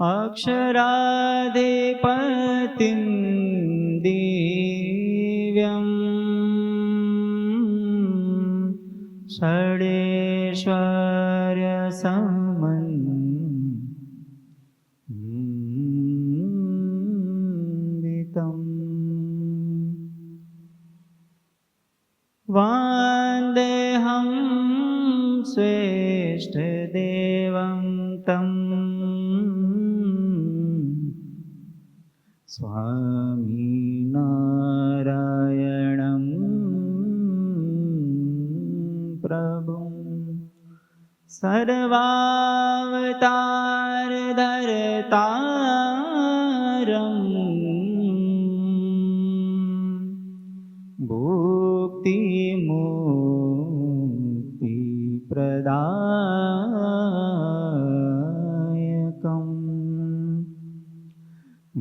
अक्षराधिपतिं दिव्यं षडेश्वर्यसमन्वितं वन्देऽहं श्रेष्ठदेवं तं स्वामिनारायणं प्रभुं सर्वावतारधर्तारं भुक्तिमुक्तिप्रदायकम्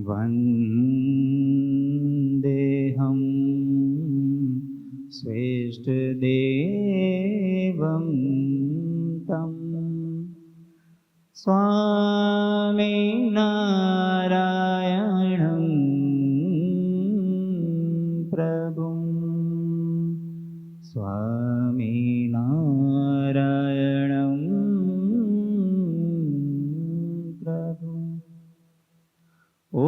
वन्देऽहं श्रेष्ठदेवं तं स्वामिनारायणं प्रभुं स्वामिनारायणं प्रभुं। ॐ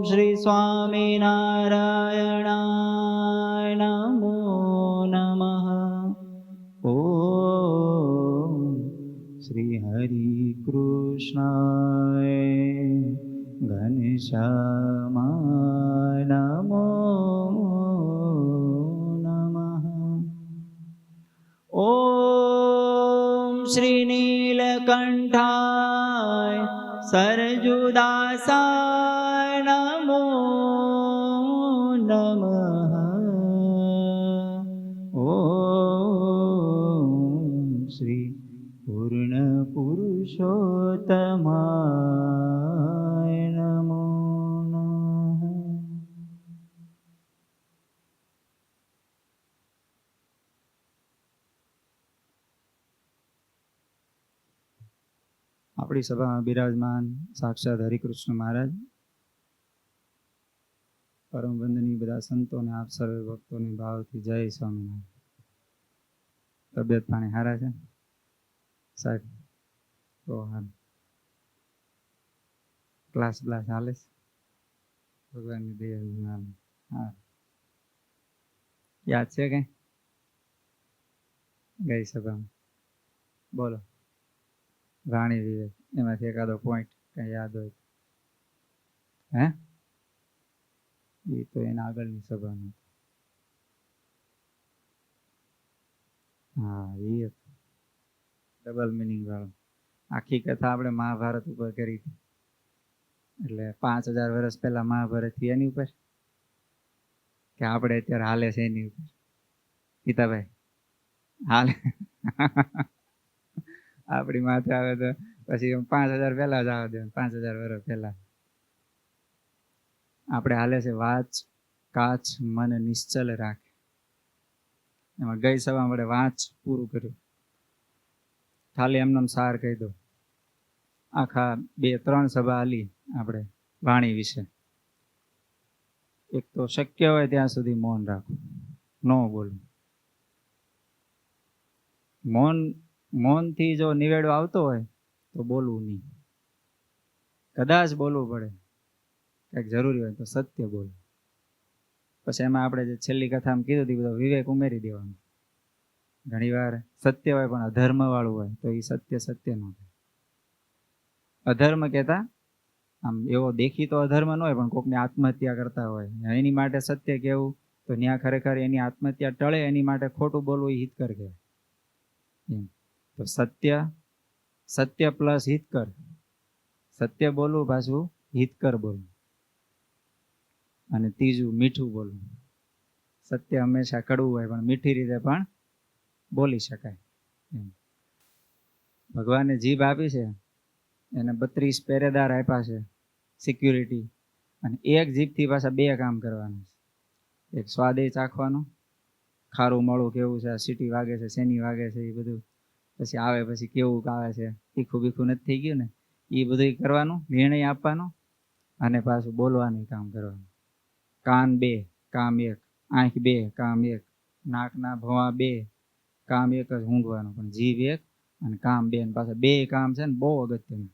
श्री स्वामिनारायणाय नमो नमः। ॐ श्री हरिकृष्णाय घनश्यामाय नमो नमः। ॐ श्री नीलकण्ठाय सरजुदासाय नमो नमः। ॐ श्री पूर्णपुरुषोत्तमाय नमो नमः। આપણી સભામાં બિરાજમાન સાક્ષાત હરિકૃષ્ણ મહારાજ, પરમ વંદનીય બધા સંતોને, આપ સર્વે ભક્તોને ભાવથી જય સ્વામિનારાયણ. તબિયત પાણી સારા છે સાહેબ? તો હા, ક્લાસ બ્લાસ હાલે છે ભગવાનની દયા. હા, યાદ છે કઈ ગઈ સભામાં? બોલો. રાણી વિવેક, એમાંથી એકાદો પોઈન્ટ કઈ યાદ હોય? હે, એ તો એના આગળની સભામાં. હા, એ ડબલ મિનિંગ વાળો. આખી કથા આપણે મહાભારત ઉપર કરી હતી, એટલે 5000 વર્ષ પહેલા મહાભારત થી એની ઉપર કે આપણે અત્યારે હાલે છે એની ઉપર? ગીતાભાઈ હાલે આપણી માથે આવે તો પછી 5000 પહેલા જ આવે દે. 5000 વર્ષ પહેલા આપણે હાલે છે વાચ કાચ મન નિશ્ચલ રાખે. એમાં ગઈ સભા આપણે વાંચ પૂરું કર્યું. ખાલી એમનો સાર કહી દો. આખા 2-3 સભા હાલી આપણે વાણી વિશે. એક તો શક્ય હોય ત્યાં સુધી મૌન રાખવું, ન બોલવું. મૌનથી જો નિવેડો આવતો હોય તો બોલવું નહીં. કદાચ બોલવું પડે, કંઈક જરૂરી હોય તો સત્ય બોલવું. પછી એમાં આપણે જે છેલ્લી કથામાં કીધું હતું બધો વિવેક ઉમેરી દેવાનો. ઘણી વાર સત્ય હોય પણ અધર્મ વાળું હોય તો એ સત્ય ન થાય. અધર્મ કહેતા આમ એવો દેખી તો અધર્મ ન હોય, પણ કોકને આત્મહત્યા કરતા હોય એની માટે સત્ય કહેવું, તો ત્યાં ખરેખર એની આત્મહત્યા ટળે એની માટે ખોટું બોલવું એ હિતકર કહેવાય. તો સત્ય પ્લસ હિતકર. સત્ય બોલવું પાછું હિતકર બોલવું. અને ત્રીજું મીઠું બોલવું. સત્ય હંમેશા કડવું હોય પણ મીઠી રીતે પણ બોલી શકાય. ભગવાને જીભ આપી છે, એને 32 પહેરેદાર આપ્યા છે સિક્યુરિટી, અને એક જીભથી પાછા 2 કામ કરવાના છે. એક સ્વાદે ચાખવાનો, ખારું મોળું કેવું છે, સીટી વાગે છે, શેની વાગે છે, એ બધું પછી આવે પછી કેવું આવે છે, તીખું બીખું નથી થઈ ગયું ને, એ બધું કરવાનું, નિર્ણય આપવાનો અને પાછું બોલવાનું કામ કરવાનું. કાન 2 કામ 1, આંખ 2 કામ 1, નાકના ભવા 2 કામ 1 જ ઊંઘવાનું, પણ જીભ 1 અને કામ 2 ને પાછા 2 કામ છે ને બહુ અગત્યનું.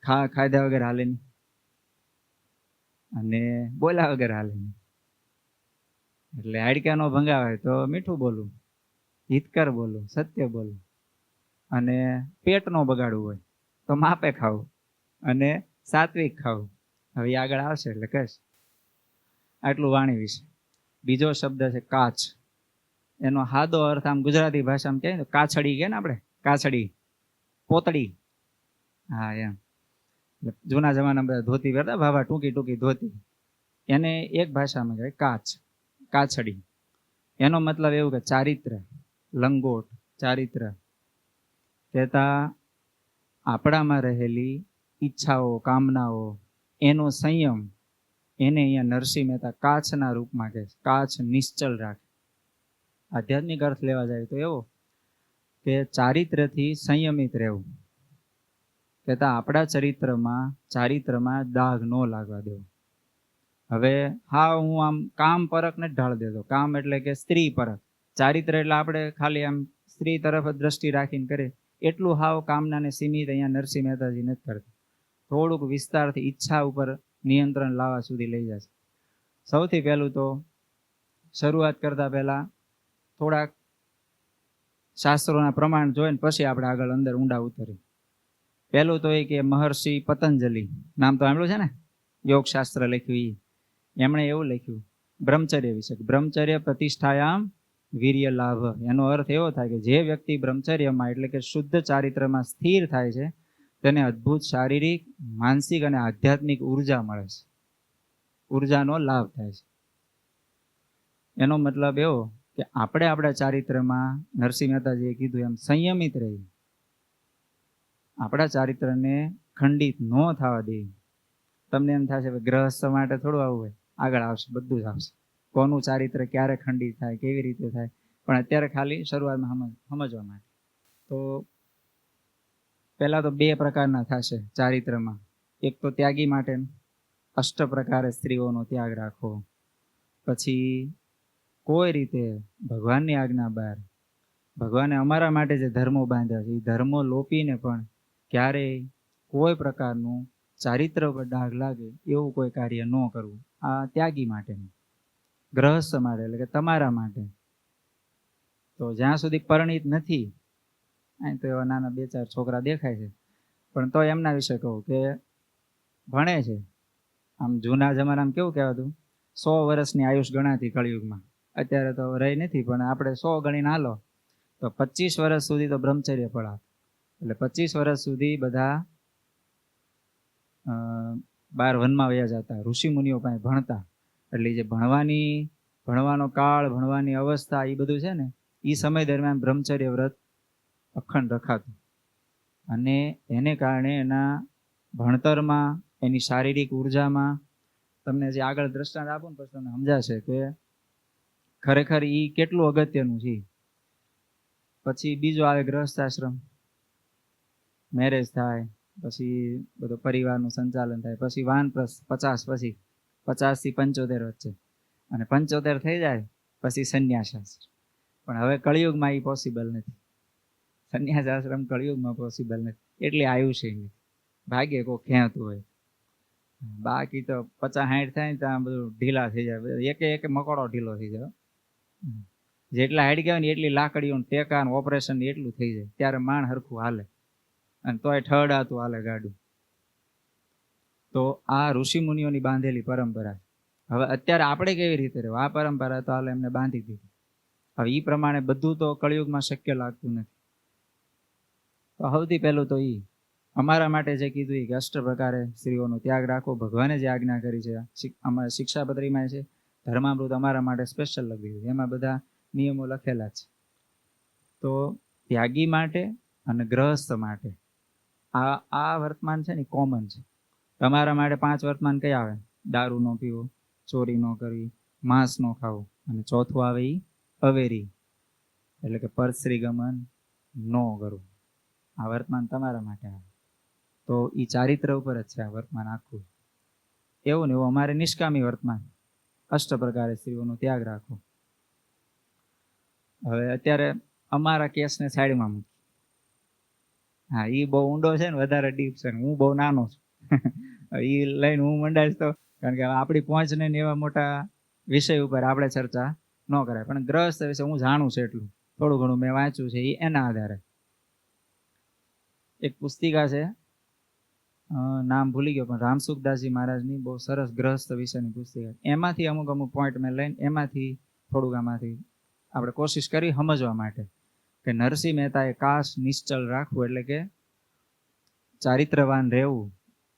ખાધા વગર હાલે નહીં અને બોલ્યા વગર હાલે નહીં. એટલે હાડકા નો ભંગાવે તો મીઠું બોલવું, હિતકર બોલવું, સત્ય બોલવું, અને પેટ નો બગાડવું હોય તો માપે ખાવું અને સાત્વિક ખાવું. હવે આગળ આવશે એટલે કહીશ. આટલું વાણી વિશે. બીજો શબ્દ છે કાચ. એનો સાદો અર્થ આમ ગુજરાતી ભાષામાં કહે ને કાછડી કહે ને આપણે, કાછડી, પોતડી. હા એમ. જૂના જમાનામાં બધા ધોતી પહેરતા, ભાભા ટૂંકી ટૂંકી ધોતી, એને એક ભાષામાં કહે કાચ, કાછડી. એનો મતલબ એવું કે ચારિત્ર, લંગોટ, ચારિત્ર. કહેતા આપણામાં રહેલી ઈચ્છાઓ, કામનાઓ, એનો સંયમ, એને અહીંયા નરસિંહ મહેતા કાચના રૂપમાં કહે, કાચ નિશ્ચલ રાખે. આધ્યાત્મિક અર્થ લેવા જાય તો એવો કે ચારિત્રથી સંયમિત રહેવું. કહેતા આપણા ચારિત્રમાં દાગ ન લાગવા દેવો. હવે હા, હું આમ કામ પરખ નથી ઢાળ દેતો. કામ એટલે કે સ્ત્રી પરખ. ચારિત્ર એટલે આપણે ખાલી આમ સ્ત્રી તરફ જ દ્રષ્ટિ રાખીને કરે એટલું હાવ કામનાને સીમિત અહીંયા નરસિંહ મહેતાજી નથી કરતા. થોડુંક વિસ્તારથી ઈચ્છા ઉપર નિયંત્રણ લાવવા સુધી લઈ જશે. સૌથી પહેલું તો શરૂઆત કરતા પહેલા થોડાક શાસ્ત્રોના પ્રમાણ જોઈને પછી આપણે આગળ અંદર ઊંડા ઉતરીએ. પહેલું તો એ કે મહર્ષિ પતંજલિ, નામ તો સાંભળ્યું છે ને, યોગશાસ્ત્ર લખ્યું. એમણે એવું લખ્યું બ્રહ્મચર્ય વિશે, બ્રહ્મચર્ય પ્રતિષ્ઠાયામ વીર્ય લાભ. એનો અર્થ એવો થાય કે જે વ્યક્તિ બ્રહ્મચર્યમાં એટલે કે શુદ્ધ ચારિત્રમાં સ્થિર થાય છે તેને અદ્ભુત શારીરિક, માનસિક અને આધ્યાત્મિક ઉર્જા મળે છે, ઉર્જાનો લાભ થાય છે. એનો મતલબ એવો કે આપણે આપણા ચારિત્રમાં નરસિંહ મહેતાજીએ કીધું એમ સંયમિત રહી, આપણા ચારિત્રને ખંડિત ન થવા દે. તમને એમ થશે ગ્રહસ્થ માટે થોડું આવું હોય, આગળ આવશે, બધું જ આવશે, કોનું ચારિત્ર ક્યારે ખંડિત થાય, કેવી રીતે થાય. પણ અત્યારે ખાલી શરૂઆતમાં સમજવા માટે. તો પહેલા તો 2 પ્રકારના થશે ચારિત્રમાં. એક તો ત્યાગી માટે, 8 પ્રકારે સ્ત્રીઓનો ત્યાગ રાખવો. પછી કોઈ રીતે ભગવાનની આજ્ઞા બહાર, ભગવાને અમારા માટે જે ધર્મો બાંધ્યા છે એ ધર્મો લોપીને પણ ક્યારેય કોઈ પ્રકારનું ચારિત્ર પર ડાઘ લાગે એવું કોઈ કાર્ય ન કરવું. આ ત્યાગી માટેનું. ગ્રહસ્થ માટે એટલે કે તમારા માટે. તો જ્યાં સુધી પરિણીત નથી, અહીં તો એવા નાના 2-4 છોકરા દેખાય છે, પણ તો એમના વિશે કહું કે ભણે છે. આમ જૂના જમાનામાં કેવું કહેવાતું, 100 વર્ષની આયુષ ગણાતી કળિયુગમાં. અત્યારે તો રહી નથી, પણ આપણે 100 ગણીને હાલો તો 25 વર્ષ સુધી તો બ્રહ્મચર્ય પડાવે. એટલે 25 વર્ષ સુધી બધા બાર વનમાં વયા જતા, ઋષિ મુનિઓ પાસે ભણતા. એટલે જે ભણવાનો કાળ, ભણવાની અવસ્થા, એ બધું છે ને, એ સમય દરમિયાન બ્રહ્મચર્ય વ્રત અખંડ રખાતું. અને એને કારણે એના ભણતરમાં, એની શારીરિક ઉર્જામાં, તમને જે આગળ દ્રષ્ટાંત આપું ને પછી તમને સમજાશે કે ખરેખર એ કેટલું અગત્યનું છે. પછી બીજો આવે ગ્રહસ્થાશ્રમ, મેરેજ થાય, પછી બધો પરિવારનું સંચાલન થાય, પછી વાનપ્રસ્થ 50, પછી 50 થી 75 વચ્ચે, અને 75 થઈ જાય પછી સંન્યાસાશ્રમ. પણ હવે કળિયુગમાં એ પોસિબલ નથી. સંન્યાસાશ્રમ કળિયુગમાં પોસિબલ નથી, એટલે આયુષ્ય નથી. ભાગ્ય કોઈ ખેંચતું હોય. બાકી તો 50-60 થાય ને ત્યાં બધું ઢીલા થઈ જાય, એક મકોડો ઢીલો થઈ જાય. જેટલા હાઈડ ગયા ને એટલી લાકડીઓ, ટેકા, ઓપરેશન એટલું થઈ જાય, ત્યારે માણ હરખું હાલે, અને તોય ઠડાતું હાલે ગાડું. તો આ ઋષિ મુનિઓની બાંધેલી પરંપરા. હવે અત્યારે આપણે કેવી રીતે રહેવું, આ પરંપરા તો હાલે એમને બાંધી દીધી. હવે એ પ્રમાણે બધું તો કળિયુગમાં શક્ય લાગતું નથી. તો સૌથી પહેલું તો અમારા માટે જે કીધું કે 8 પ્રકારે સ્ત્રીઓનો ત્યાગ રાખો, ભગવાને જે આજ્ઞા કરી છે, અમારા શિક્ષાપત્રીમાં છે, ધર્મામૃત અમારા માટે સ્પેશિયલ લખી દીધું, એમાં બધા નિયમો લખેલા છે. તો ત્યાગી માટે અને ગ્રહસ્થ માટે આ વર્તમાન છે ને કોમન છે. તમારા માટે 5 વર્તમાન કયા આવે? દારૂ ન પીવો, ચોરી ન કરવી, માંસ ન ખાવું, અને ચોથું આવે એ અવેરી. એટલે કે પરશ્રી ગમન ન કરવું. આ વર્તમાન તમારા માટે આવે. તો એ ચારિત્ર ઉપર જ છે આ વર્તમાન આખું. એવું ને એવું અમારે નિષ્કામી વર્તમાન, અષ્ટ પ્રકારે સ્ત્રીઓનો ત્યાગ રાખવો. હવે અત્યારે અમારા કેસને સાઈડમાં મૂકી. હા, એ બહુ ઊંડો છે ને, વધારે ડીપ છે ને, હું બહુ નાનો છું. એ લઈને હું મંડાઈશ તો, કારણ કે આપણી પહોંચ ને એવા મોટા વિષય ઉપર આપણે ચર્ચા ન કરાય. પણ ગ્રહસ્થ વિશે હું જાણું છું એટલું, થોડું ઘણું મેં વાંચ્યું છે, એના આધારે. એક પુસ્તિકા છે, નામ ભૂલી ગયો, પણ રામસુખદાસજી મહારાજની બહુ સરસ ગ્રહસ્થ વિશેની પુસ્તિકા. એમાંથી અમુક પોઈન્ટ મેં લઈને એમાંથી થોડુંક આમાંથી આપણે કોશિશ કરી સમજવા માટે કે નરસિંહ મહેતાએ કાશ નિશ્ચલ રાખવું એટલે કે ચારિત્રવાન રહેવું,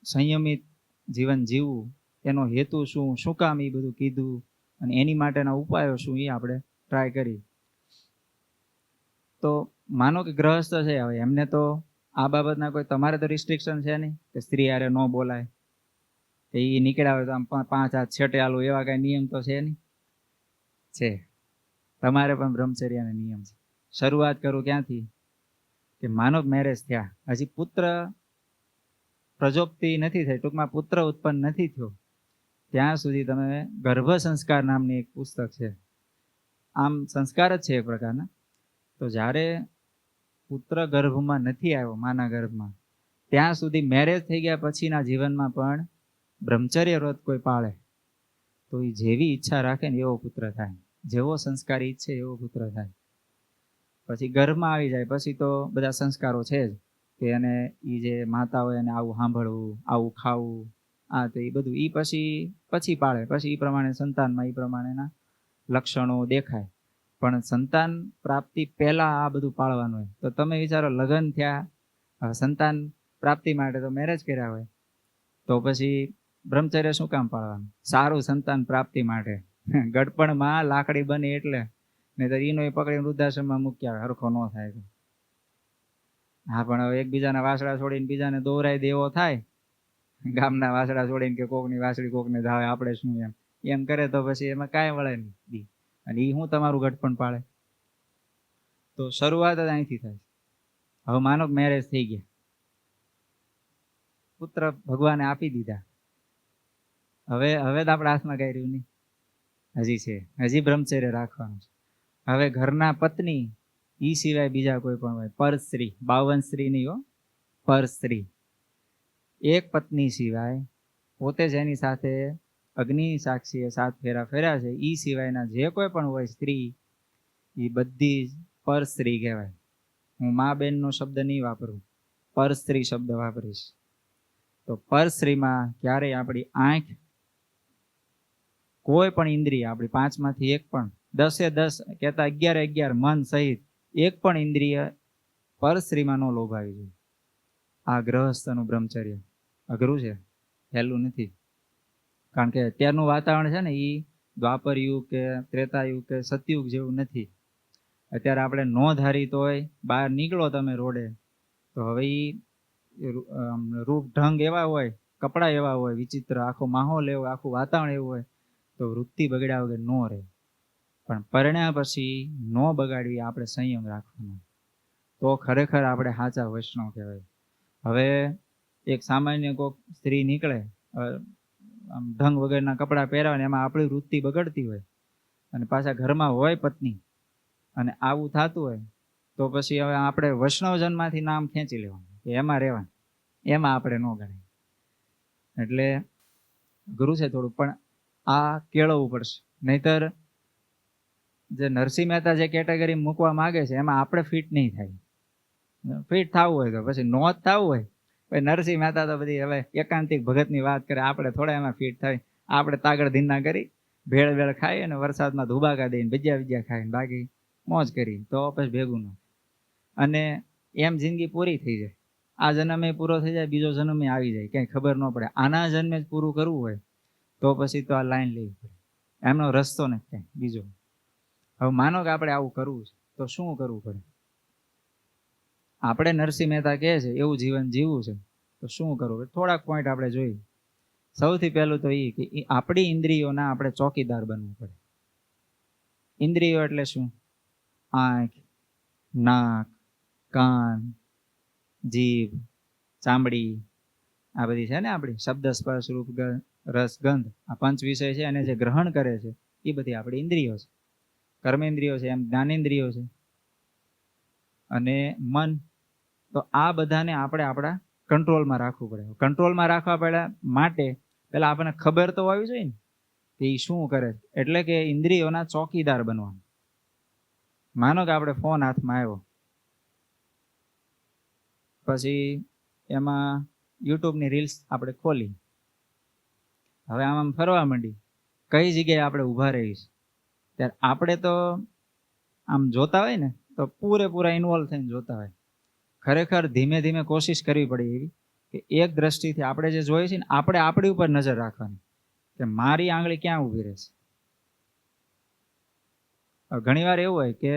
સંયમિત જીવન જીવવું, એનો હેતુ શું કામ એ બધું કીધું અને એની માટેના ઉપાયો શું, એ આપણે ટ્રાય કરી. તો માનો કે ગ્રહસ્થ છે, હવે એમને તો આ બાબતના કોઈ તમારે તો રિસ્ટ્રિક્શન છે નહીં કે સ્ત્રી હારે ન બોલાય, કે એ નીકળ્યા હોય તો આમ 5 હાથ છેટે આલું, એવા કાંઈ નિયમ તો છે નહીં. છે, તમારે પણ બ્રહ્મચર્યના નિયમ છે. શરૂઆત કરું ક્યાંથી કે માનો મેરેજ થયા, હજી પુત્ર પ્રજોપ્તિ નથી થઈ, ટૂંકમાં પુત્ર ઉત્પન્ન નથી થયો, ત્યાં સુધી તમે ગર્ભ સંસ્કાર નામની એક પુસ્તક છે, આમ સંસ્કાર જ છે એક પ્રકારના. તો જ્યારે પુત્ર ગર્ભમાં નથી આવ્યો, માના ગર્ભમાં, ત્યાં સુધી મેરેજ થઈ ગયા પછીના જીવનમાં પણ બ્રહ્મચર્ય વ્રત કોઈ પાળે તો એ જેવી ઈચ્છા રાખે ને એવો પુત્ર થાય, જેવો સંસ્કાર ઈચ્છે એવો પુત્ર થાય. પછી ગર્ભમાં આવી જાય પછી તો બધા સંસ્કારો છે જ, કે એને એ જે માતા હોય એને આવું સાંભળવું, આવું ખાવું, આ તો એ બધું એ પછી પાળે, પછી એ પ્રમાણે સંતાનમાં એ પ્રમાણેના લક્ષણો દેખાય. પણ સંતાન પ્રાપ્તિ પહેલા આ બધું પાળવાનું હોય. તો તમે વિચારો, લગ્ન થયા, સંતાન પ્રાપ્તિ માટે તો મેરેજ કર્યા હોય, તો પછી બ્રહ્મચર્ય શું કામ પાળવાનું? સારું સંતાન પ્રાપ્તિ માટે ગડપણમાં લાકડી બને એટલે, નહીં તો એનો પકડીને વૃદ્ધાશ્રમમાં મૂકી આવે, હરખો ન થાય તો. હા, પણ હવે એકબીજાના વાસડા છોડીને બીજાને દોરાય દેવો થાય, ગામના વાસડા છોડીને કે કોકની વાસળી કોકને ધાવે, આપણે શું એમ કરે તો પછી એમાં કાંઈ વળે નહીં. અને એ હું તમારું ગઢપણ પાળે. તો શરૂઆત જ અહીંથી થાય. હવે માનો મેરેજ થઈ ગયા, પુત્ર ભગવાને આપી દીધા, હવે તો આપણા હાથમાં કઈ રહ્યું નહીં, હજી છે, હજી બ્રહ્મચર્ય રાખવાનું છે. હવે ઘરના પત્ની ઈ સિવાય બીજા કોઈ પણ હોય, પર સ્ત્રી, 52 સ્ત્રી નહીં હો, પર સ્ત્રી, એક પત્ની સિવાય પોતે જ એની સાથે અગ્નિ સાક્ષીએ 7 ફેરા ફેર્યા છે, ઈ સિવાયના જે કોઈ પણ હોય સ્ત્રી, એ બધી જ પર સ્ત્રી કહેવાય. હું મા બેનનો શબ્દ નહીં વાપરું, પર સ્ત્રી શબ્દ વાપરીશ. તો પર સ્ત્રીમાં ક્યારેય આપણી આંખ, કોઈ પણ ઇન્દ્રિય, આપણી 5માંથી એક પણ, 10 કહેતા 11 મન સહિત એક પણ ઇન્દ્રિય પર સ્ત્રીમાં ન લોભાવી જોઈએ. આ ગ્રહસ્થનું બ્રહ્મચર્ય અઘરું છે, સહેલું નથી. કારણ કે અત્યારનું વાતાવરણ છે ને, એ દ્વાપર યુગ કે ત્રેતા યુગ કે સતયુગ જેવું નથી. અત્યારે આપણે નો ધારી તોય બહાર નીકળો તમે રોડે, તો હવે રૂપ ઢંગ એવા હોય, કપડાં એવા હોય વિચિત્ર, આખો માહોલ એવો, આખું વાતાવરણ એવું હોય, તો વૃત્તિ બગડ્યા વગર ન રહે. પણ પરણ્યા પછી ન બગાડવી, આપણે સંયમ રાખવાનો, તો ખરેખર આપણે સાચા વૈષ્ણવ કહેવાય. હવે એક સામાન્ય કોઈક સ્ત્રી નીકળે, આમ ઢંગ વગરના કપડાં પહેરાવે ને એમાં આપણી વૃત્તિ બગડતી હોય, અને પાછા ઘરમાં હોય પત્ની, અને આવું થતું હોય, તો પછી હવે આપણે વૈષ્ણવજનમાંથી નામ ખેંચી લેવાનું કે એમાં રહેવાનું, એમાં આપણે ન ગણાય. એટલે ગુરુ છે થોડું, પણ આ કેળવવું પડશે. નહીતર જે નરસિંહ મહેતા જે કેટેગરી મૂકવા માંગે છે એમાં આપણે ફિટ નહીં થાય. ફિટ થવું હોય તો પછી નો જ થવું હોય, પછી નરસિંહ મહેતા તો બધી હવે એકાંતિક ભગતની વાત કરે, આપણે થોડા એમાં ફિટ થાય. આપણે તાગડ ધીના કરી ભેળ ખાઈ અને વરસાદમાં ધુબાકા દઈને ભજીયા ખાઈને બાકી મોજ કરી, તો પછી ભેગું ન. અને એમ જિંદગી પૂરી થઈ જાય, આ જન્મે પૂરો થઈ જાય, બીજો જન્મે આવી જાય, ક્યાંય ખબર ન પડે. આના જન્મે જ પૂરું કરવું હોય તો પછી તો આ લાઈન લેવી પડે, એમનો રસ્તો નથી ક્યાંય બીજો. હવે માનો કે આપણે આવું કરવું છે, તો શું કરવું પડે? આપણે નરસિંહ મહેતા કહે છે એવું જીવન જીવવું છે, તો શું કરવું? થોડાક પોઈન્ટ આપણે જોઈએ. સૌથી પહેલું તો એ કે આપણી ઇન્દ્રિયોના આપણે ચોકીદાર બનવું પડે. ઇન્દ્રિયો એટલે શું? આંખ, નાક, કાન, જીભ, ચામડી, આ બધી છે ને આપણી શબ્દ, સ્પર્શ, રૂપ, રસ, ગંધ, આ પંચ વિષય છે. અને જે ગ્રહણ કરે છે એ બધી આપણી ઇન્દ્રિયો છે, કર્મેન્દ્રિયો છે, એમ જ્ઞાનેન્દ્રિયો છે. અને મન, તો આ બધાને આપણે આપણા કંટ્રોલમાં રાખવું પડે. કંટ્રોલમાં રાખવા પડે માટે પેલા આપણને ખબર તો હોવી જોઈએ ને કે એ શું કરે. એટલે કે ઇન્દ્રિયોના ચોકીદાર બનવાનું. માનો કે આપણે ફોન હાથમાં આવ્યો, પછી એમાં યુટ્યુબની રીલ્સ આપણે ખોલી, હવે આમ ફરવા માંડી, કઈ જગ્યાએ આપણે ઊભા રહીશ ત્યારે આપણે તો આમ જોતા હોય ને તો પૂરેપૂરા ઇન્વોલ્વ થઈને જોતા હોય. ખરેખર ધીમે ધીમે કોશિશ કરવી પડે એવી કે એક દ્રષ્ટિથી આપણે જે જોઈએ છે ને આપણે આપણી ઉપર નજર રાખવાની કે મારી આંગળી ક્યાં ઊભી રહેશે. ઘણી વાર એવું હોય કે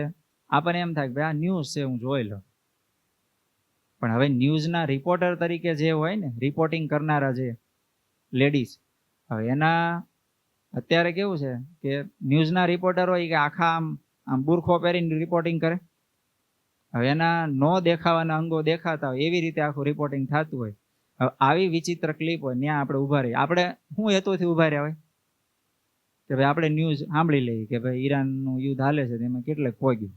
આપણને એમ થાય કે ભાઈ આ ન્યૂઝ છે, હું જોઈ લઉં. પણ હવે ન્યૂઝના રિપોર્ટર તરીકે જે હોય ને, રિપોર્ટિંગ કરનારા જે લેડીઝ, હવે એના અત્યારે કેવું છે કે ન્યૂઝના રિપોર્ટર હોય કે આખા આમ બુરખો પહેરીને રિપોર્ટિંગ કરે. હવે એના નો દેખાવાના અંગો દેખાતા હોય એવી રીતે આખું રિપોર્ટિંગ થતું હોય. હવે આવી વિચિત્ર ક્લિપ હોય ત્યાં આપણે ઊભા રહીએ. આપણે શું હેતુથી ઊભા રહ્યા હોય કે ભાઈ આપણે ન્યૂઝ સાંભળી લઈએ કે ભાઈ ઈરાનનું યુદ્ધ હાલે છે તેમાં કેટલેક પહોંચ્યું,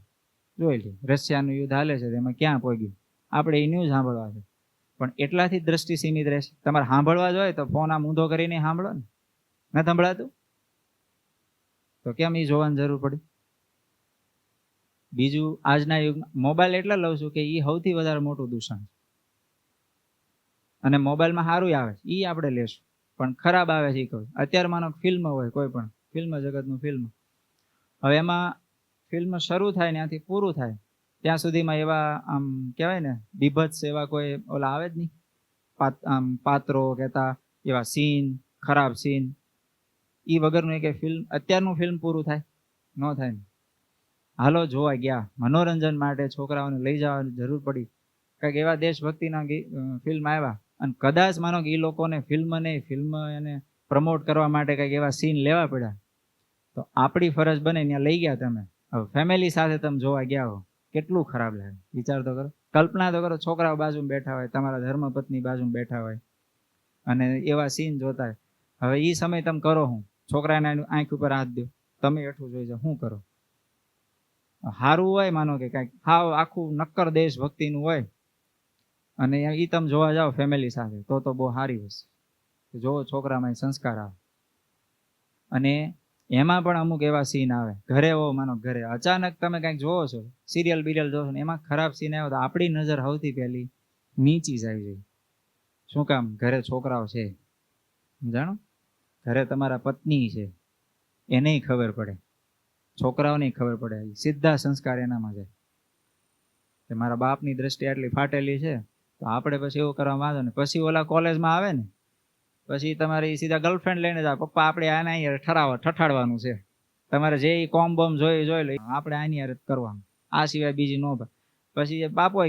જોઈ લઈએ. રશિયાનું યુદ્ધ હાલે છે તેમાં ક્યાં પહોંચ્યું, આપણે એ ન્યૂઝ સાંભળવા છે. પણ એટલાથી દ્રષ્ટિ સીમિત રહેશે. તમારે સાંભળવા જોઈએ તો ફોન આમ ઊંધો કરીને સાંભળો ને, ન સંભળાતું તો કેમ એ જોવાની જરૂર પડી. બીજું, આજના યુગમાં મોબાઈલ એટલે લઉં છું કે એ સૌથી વધારે મોટું દૂષણ છે. અને મોબાઈલમાં સારું આવે છે એ આપણે લેશું, પણ ખરાબ આવે છે એ કહું. અત્યારે માનો ફિલ્મ હોય, કોઈ પણ ફિલ્મ જગતનું ફિલ્મ, હવે એમાં ફિલ્મ શરૂ થાય ને ત્યાંથી પૂરું થાય ત્યાં સુધીમાં એવા આમ કહેવાય ને બીભત્સ એવા કોઈ ઓલા આવે જ નહીં, આમ પાત્રો કહેતા એવા સીન, ખરાબ સીન, એ વગરનું એક ફિલ્મ, અત્યારનું ફિલ્મ પૂરું થાય ન થાય ને. હાલો જોવા ગયા મનોરંજન માટે, છોકરાઓને લઈ જવાની જરૂર પડી, કંઈક એવા દેશભક્તિના ફિલ્મ આવ્યા અને કદાચ માનો કે એ લોકોને ફિલ્મ એને પ્રમોટ કરવા માટે કંઈક એવા સીન લેવા પડ્યા, તો આપણી ફરજ બને ત્યાં લઈ ગયા તમે. હવે ફેમિલી સાથે તમે જોવા ગયા હો, કેટલું ખરાબ લાગે. વિચાર તો કરો, કલ્પના તો કરો, છોકરાઓ બાજુમાં બેઠા હોય, તમારા ધર્મપત્ની બાજુમાં બેઠા હોય અને એવા સીન જોતા હોય. હવે એ સમય તમે કરો હું, છોકરાને આંખ ઉપર હાથ દો, તમે એઠું જોઈ જાઓ, શું કરો. સારું હોય માનો કે કાંઈક હાવ આખું નક્કર દેશભક્તિનું હોય અને એ તમે જોવા જાઓ ફેમિલી સાથે, તો બહુ સારી વસ્તુ. જોવો છોકરામાં સંસ્કાર આવે. અને એમાં પણ અમુક એવા સીન આવે, ઘરે હો માનો ઘરે અચાનક તમે કંઈક જોવો છો, સિરિયલ બિરિયલ જોવો છો ને એમાં ખરાબ સીન આવ્યો તો આપણી નજર સૌથી પહેલી નીચી જાય છે. શું કામ? ઘરે છોકરાઓ છે, જાણો, ઘરે તમારા પત્ની છે, એને ખબર પડે, છોકરાઓને ખબર પડે, સીધા સંસ્કાર એનામાં જાય કે મારા બાપની દ્રષ્ટિ આટલી ફાટેલી છે તો આપણે પછી એવું કરવા માંગો ને. પછી ઓલા કોલેજમાં આવે ને પછી તમારી સીધા ગર્લફ્રેન્ડ લઈને જાવ, પપ્પા આપણે આના અહીંયા ઠઠાડવાનું છે, તમારે જે કોમ બોમ જોઈ લો, આપણે આની યાર કરવાનું, આ સિવાય બીજી નો. પછી બાપો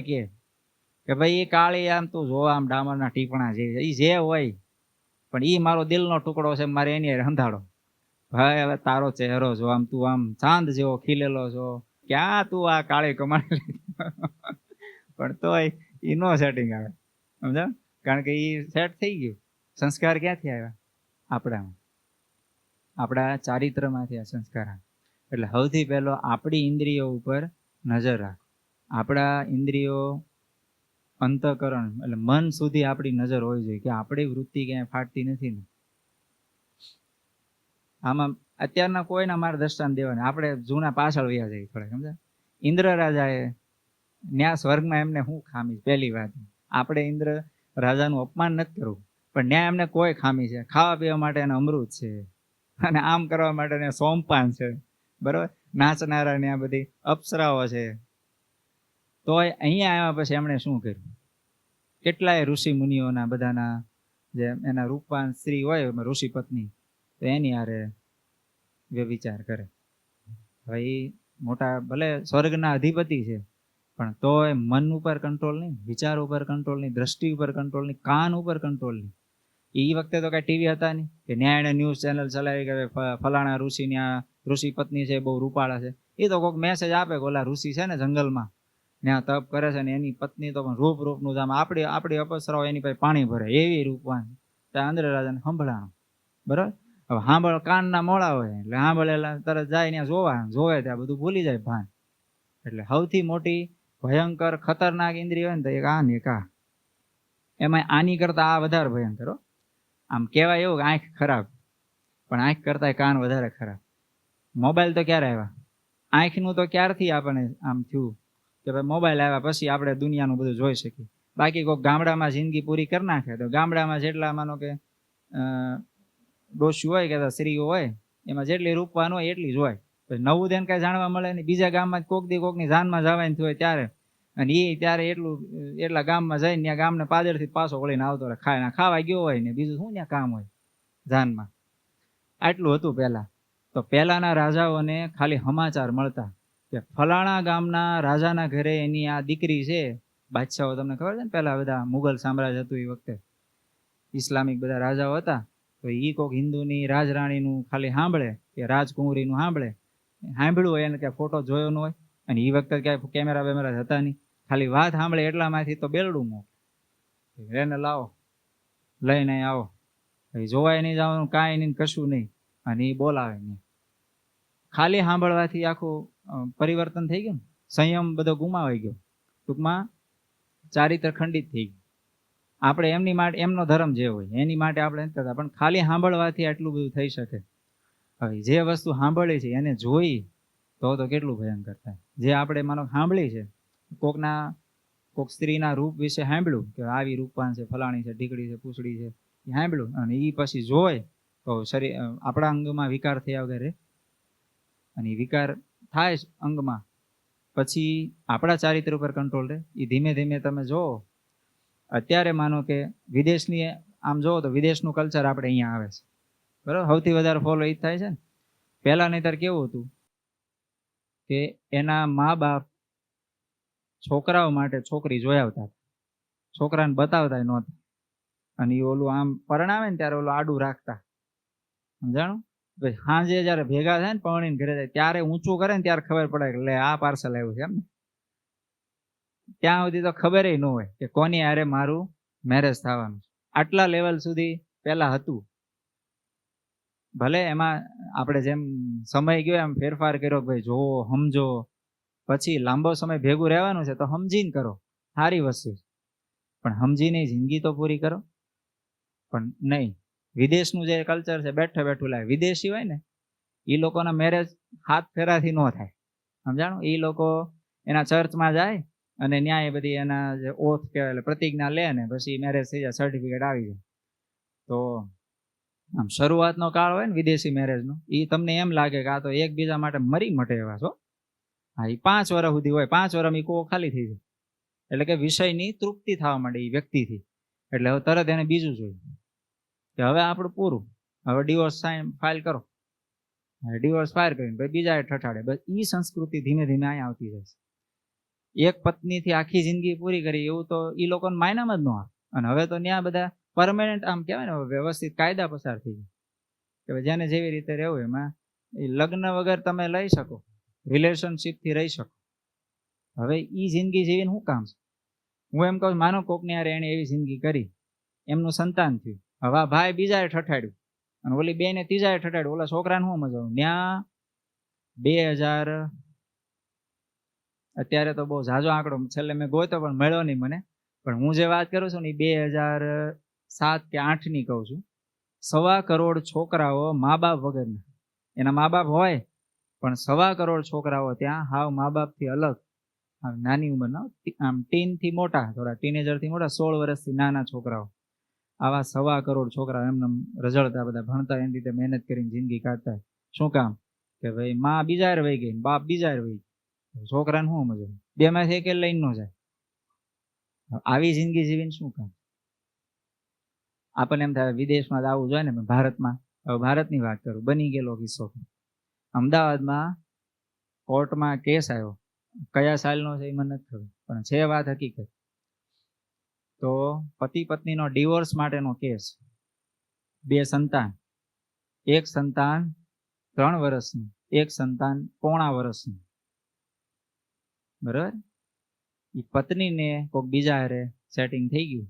કે ભાઈ એ કાળી આમ તું જો આમ ડામરના ટીપણા જે હોય, પણ એ મારો દિલનો ટુકડો છે, મારે એની યાર હંધાડો. ભાઈ હવે તારો ચહેરો જો આમ તું આમ ચાંદ જેવો ખીલેલો છો, ક્યાં તું આ કાળી કમાણી. પણ તોય એ નો સેટિંગ આવે, સમજા? કારણ કે એ સેટ થઈ ગયું. સંસ્કાર ક્યાંથી આવ્યા? આપણા ચારિત્રમાંથી આ સંસ્કાર આવે. એટલે સૌથી પહેલો આપણી ઇન્દ્રિયો ઉપર નજર રાખ. આપણા ઇન્દ્રિયો, અંતઃકરણ એટલે મન સુધી આપણી નજર હોવી જોઈએ કે આપણી વૃત્તિ ક્યાંય ફાટતી નથી ને. આમાં અત્યારના કોઈના મારે દ્રષ્ટાંત દેવાને, આપણે જૂના પાછળ વયા જઈએ થોડા, સમજા? ઇન્દ્ર રાજાએ ન્યા સ્વર્ગમાં એમને શું ખામી? પહેલી વાત, આપણે ઇન્દ્ર રાજાનું અપમાન નથી કરવું, પણ ન્યા એમને કોઈ ખામી છે? ખાવા પીવા માટે એને અમૃત છે અને આમ કરવા માટે એને સોમપાન છે, બરોબર? નાચનારા ને આ બધી અપ્સરાઓ છે. તોય અહીંયા આવ્યા પછી એમણે શું કર્યું? કેટલાય ઋષિ મુનિઓના બધાના જે એના રૂપવાન સ્ત્રી હોય ઋષિ પત્ની, તો એની હારે વ્યભિચાર કરે. હવે એ મોટા ભલે સ્વર્ગના અધિપતિ છે, પણ તોય મન ઉપર કંટ્રોલ નહીં, વિચાર ઉપર કંટ્રોલ નહીં, દ્રષ્ટિ ઉપર કંટ્રોલ નહીં, કાન ઉપર કંટ્રોલ નહીં. એ વખતે તો કઈ ટીવી હતા નહીં કે ન્યાય ન્યૂઝ ચેનલ ચલાવી કે ફલાણા ઋષિની આ ઋષિ પત્ની છે, બહુ રૂપાળા છે. એ તો કોઈક મેસેજ આપે કે ઓલા ઋષિ છે ને જંગલમાં, ત્યાં તપ કરે છે ને એની પત્ની તો પણ રૂપનું આમ આપણી અપસરાઓ એની પાસે પાણી ભરે એવી રૂપવાન. ત્યાં અંદરે રાજાને સંભળાણું. બરાબર. હવે સાંભળ કાનના મોડા હોય એટલે સાંભળેલા તરત જાય ત્યાં જોવે ત્યાં બધું ભૂલી જાય ભાન. એટલે સૌથી મોટી ભયંકર ખતરનાક ઇન્દ્રિય હોય ને તો એક આ ને એક આ. એમાં આની કરતા આ વધારે ભયંકર. આમ કહેવાય એવું કે આંખ ખરાબ, પણ આંખ કરતા કાન વધારે ખરાબ. મોબાઈલ તો ક્યારે આવ્યા? આંખનું તો ક્યારથી આપણને આમ થયું કે ભાઈ મોબાઈલ આવ્યા પછી આપણે દુનિયાનું બધું જોઈ શકીએ. બાકી કોઈક ગામડામાં જિંદગી પૂરી કરી નાખે તો ગામડામાં જેટલા માનો કે ડોશી હોય કે સ્ત્રીઓ હોય એમાં જેટલી રૂપવાન હોય એટલી જ હોય. નવું દેન કાંઈ જાણવા મળે નહીં. બીજા ગામમાં કોક દી કોકની જાનમાં જવાની હોય ત્યારે, અને એ ત્યારે એટલા ગામમાં જઈને ત્યાં ગામને પાદરથી પાછો વળીને આવતો રહે. ખાવા ગયો હોય ને બીજું શું ત્યાં કામ હોય જાનમાં. આટલું હતું પહેલા. તો પહેલાના રાજાઓને ખાલી સમાચાર મળતા કે ફલાણા ગામના રાજાના ઘરે એની આ દીકરી છે. બાદશાહો તમને ખબર છે ને પહેલા બધા મુગલ સામ્રાજ્ય હતું એ વખતે ઇસ્લામિક બધા રાજાઓ હતા. તો એ કોઈક હિન્દુની રાજરાણીનું ખાલી સાંભળે કે રાજકુંવરીનું સાંભળ્યું હોય એને ક્યાં ફોટો જોયો ન હોય, અને એ વખતે ક્યાંય કેમેરા બેમેરા હતા નહીં. ખાલી વાત સાંભળે એટલામાંથી તો બેલડું મોકલે, એને લાવો લઈને આવો. જોવાય નહીં જવાનું, કાંઈ નહીં, કશું નહીં. અને એ બોલાવે નહીં. ખાલી સાંભળવાથી આખું પરિવર્તન થઈ ગયું. સંયમ બધો ગુમાવાઈ ગયો. ટૂંકમાં ચારિત્ર ખંડિત થઈ ગયું. આપણે એમની માટે એમનો ધર્મ જે હોય એની માટે આપણે નથી કરતા, પણ ખાલી સાંભળવાથી આટલું બધું થઈ શકે. હવે જે વસ્તુ સાંભળી છે એને જોઈ તો કેટલું ભયંકર થાય. જે આપણે માનો સાંભળી છે, કોક સ્ત્રીના રૂપ વિશે સાંભળ્યું કે આવી રૂપવાન છે, ફલાણી છે, ઢીકડી છે, પૂછડી છે, એ સાંભળ્યું અને એ પછી જોય તો શરીર આપણા અંગમાં વિકાર થયા વગર, અને વિકાર થાય અંગમાં પછી આપણા ચારિત્ર ઉપર કંટ્રોલ રહે. એ ધીમે ધીમે તમે જોવો. અત્યારે માનો કે વિદેશની આમ જોવો તો વિદેશનું કલ્ચર આપણે અહીંયા આવે છે, બરાબર. સૌથી વધારે ફોલો એ જ થાય છે ને. પહેલા નહીતર કેવું હતું કે એના મા બાપ છોકરાઓ માટે છોકરી જોઈ આવતા, છોકરાને બતાવતા નહોતા, અને એ ઓલું આમ પરણાવે ને ત્યારે ઓલું આડું રાખતા, સમજાણું. સાંજે જયારે ભેગા થાય ને પરણીને ઘરે જાય ત્યારે ઊંચું કરે ને ત્યારે ખબર પડે કે લે આ પાર્સલ આવ્યું છે એમ ને. ત્યાં સુધી તો ખબર ન હોય કે કોની હારે મારું મેરેજ થવાનું. આટલા લેવલ સુધી પહેલા હતું. ભલે એમાં આપણે જેમ સમય ગયો એમ ફેરફાર કર્યો, ભાઈ જોવો સમજો, પછી લાંબો સમય ભેગું રહેવાનું છે તો સમજીને કરો, સારી વસ્તુ છે. પણ સમજીને જિંદગી તો પૂરી કરો. પણ નહીં, વિદેશનું જે કલ્ચર છે બેઠું લાગે. વિદેશી હોય ને એ લોકોના મેરેજ હાથ ફેરાથી ન થાય, સમજાણું. એ લોકો એના ચર્ચમાં જાય અને ન્યાય બધી એના જે ઓથ કહેવાય પ્રતિજ્ઞા લે ને પછી મેરેજ થઈ જાય, સર્ટિફિકેટ આવી જાય. તો આમ શરૂઆતનો કાળ હોય ને વિદેશી મેરેજનો, એ તમને એમ લાગે કે આ તો એકબીજા માટે મરી મટે એવા છો. હા, એ 5 વર્ષ સુધી હોય. 5 વર્ષમાં કો ખાલી થઈ જાય. એટલે કે વિષયની તૃપ્તિ થવા માંડે એ વ્યક્તિથી. એટલે હવે તરત એને બીજું જોઈએ કે હવે આપણું પૂરું, હવે ડિવોર્સ ફાઇલ કરો. ડિવોર્સ ફાઇલ કરીને ભાઈ બીજા ઠઠાડે. બસ એ સંસ્કૃતિ ધીમે ધીમે અહીંયા આવતી જાય છે. એક પત્નીથી આખી જિંદગી પૂરી કરી એવું તો એ લોકોને માયનામાં જ ન આવે. અને હવે તો ત્યાં બધા પરમાનન્ટ આમ કહેવાય ને વ્યવસ્થિત કાયદા પસાર થઈ ગયા કે જેને જેવી રીતે રહેવું એમાં લગ્ન વગર તમે લઈ શકો, રિલેશનશીપથી રહી શકો. હવે એ જિંદગી જીવીને શું કામ છે? હું એમ કહું, માનો કોકની યાર એને એવી જિંદગી કરી, એમનું સંતાન થયું, હવે ભાઈ બીજાએ ઠઠાડ્યું અને ઓલી બેને ત્રીજાએ ઠઠાડ્યું, ઓલા છોકરાને શું મજા આવે? ત્યાં 2000 અત્યારે તો બહુ ઝાઝો આંકડો છેલ્લે મેં ગોતો પણ મળ્યો નહીં મને, પણ હું જે વાત કરું છું ને 2007 કે 8 ની કહું છું. 1.25 કરોડ છોકરાઓ મા બાપ વગરના, એના મા બાપ હોય પણ 1.25 કરોડ છોકરાઓ ત્યાં હાવ મા બાપથી અલગ, નાની ઉંમરના, આમ ટીનથી મોટા, થોડા ટીનેજરથી મોટા, 16 વર્ષથી નાના છોકરાઓ, આવા 1.25 કરોડ છોકરાઓ એમને રઝળતા, બધા ભણતા, એની રીતે મહેનત કરીને જિંદગી કાઢતા. શું કામ? કે ભાઈ માં બીજા વહી ગઈ, બાપ બીજા વહી ગઈ, છોકરાને શું મજા? 2 માંથી એક લઈને ન જાય. આવી જિંદગી જીવીને શું કામ? આપણને એમ થાય વિદેશમાં આવવું જોઈએ ને. ભારતમાં, હવે ભારતની વાત કરું, બની ગયેલો કિસ્સો. અમદાવાદમાં કોર્ટમાં કેસ આવ્યો, કયા સાલનો છે એ મને નથી ખબર, પણ છે વાત હકીકત. તો પતિ પત્નીનો ડિવોર્સ માટેનો કેસ. 2 સંતાન, એક સંતાન 3 વર્ષનું, એક સંતાન 1.25 વર્ષનું, બરાબર. એ પત્નીને કોઈક બીજા હારે સેટિંગ થઈ ગયું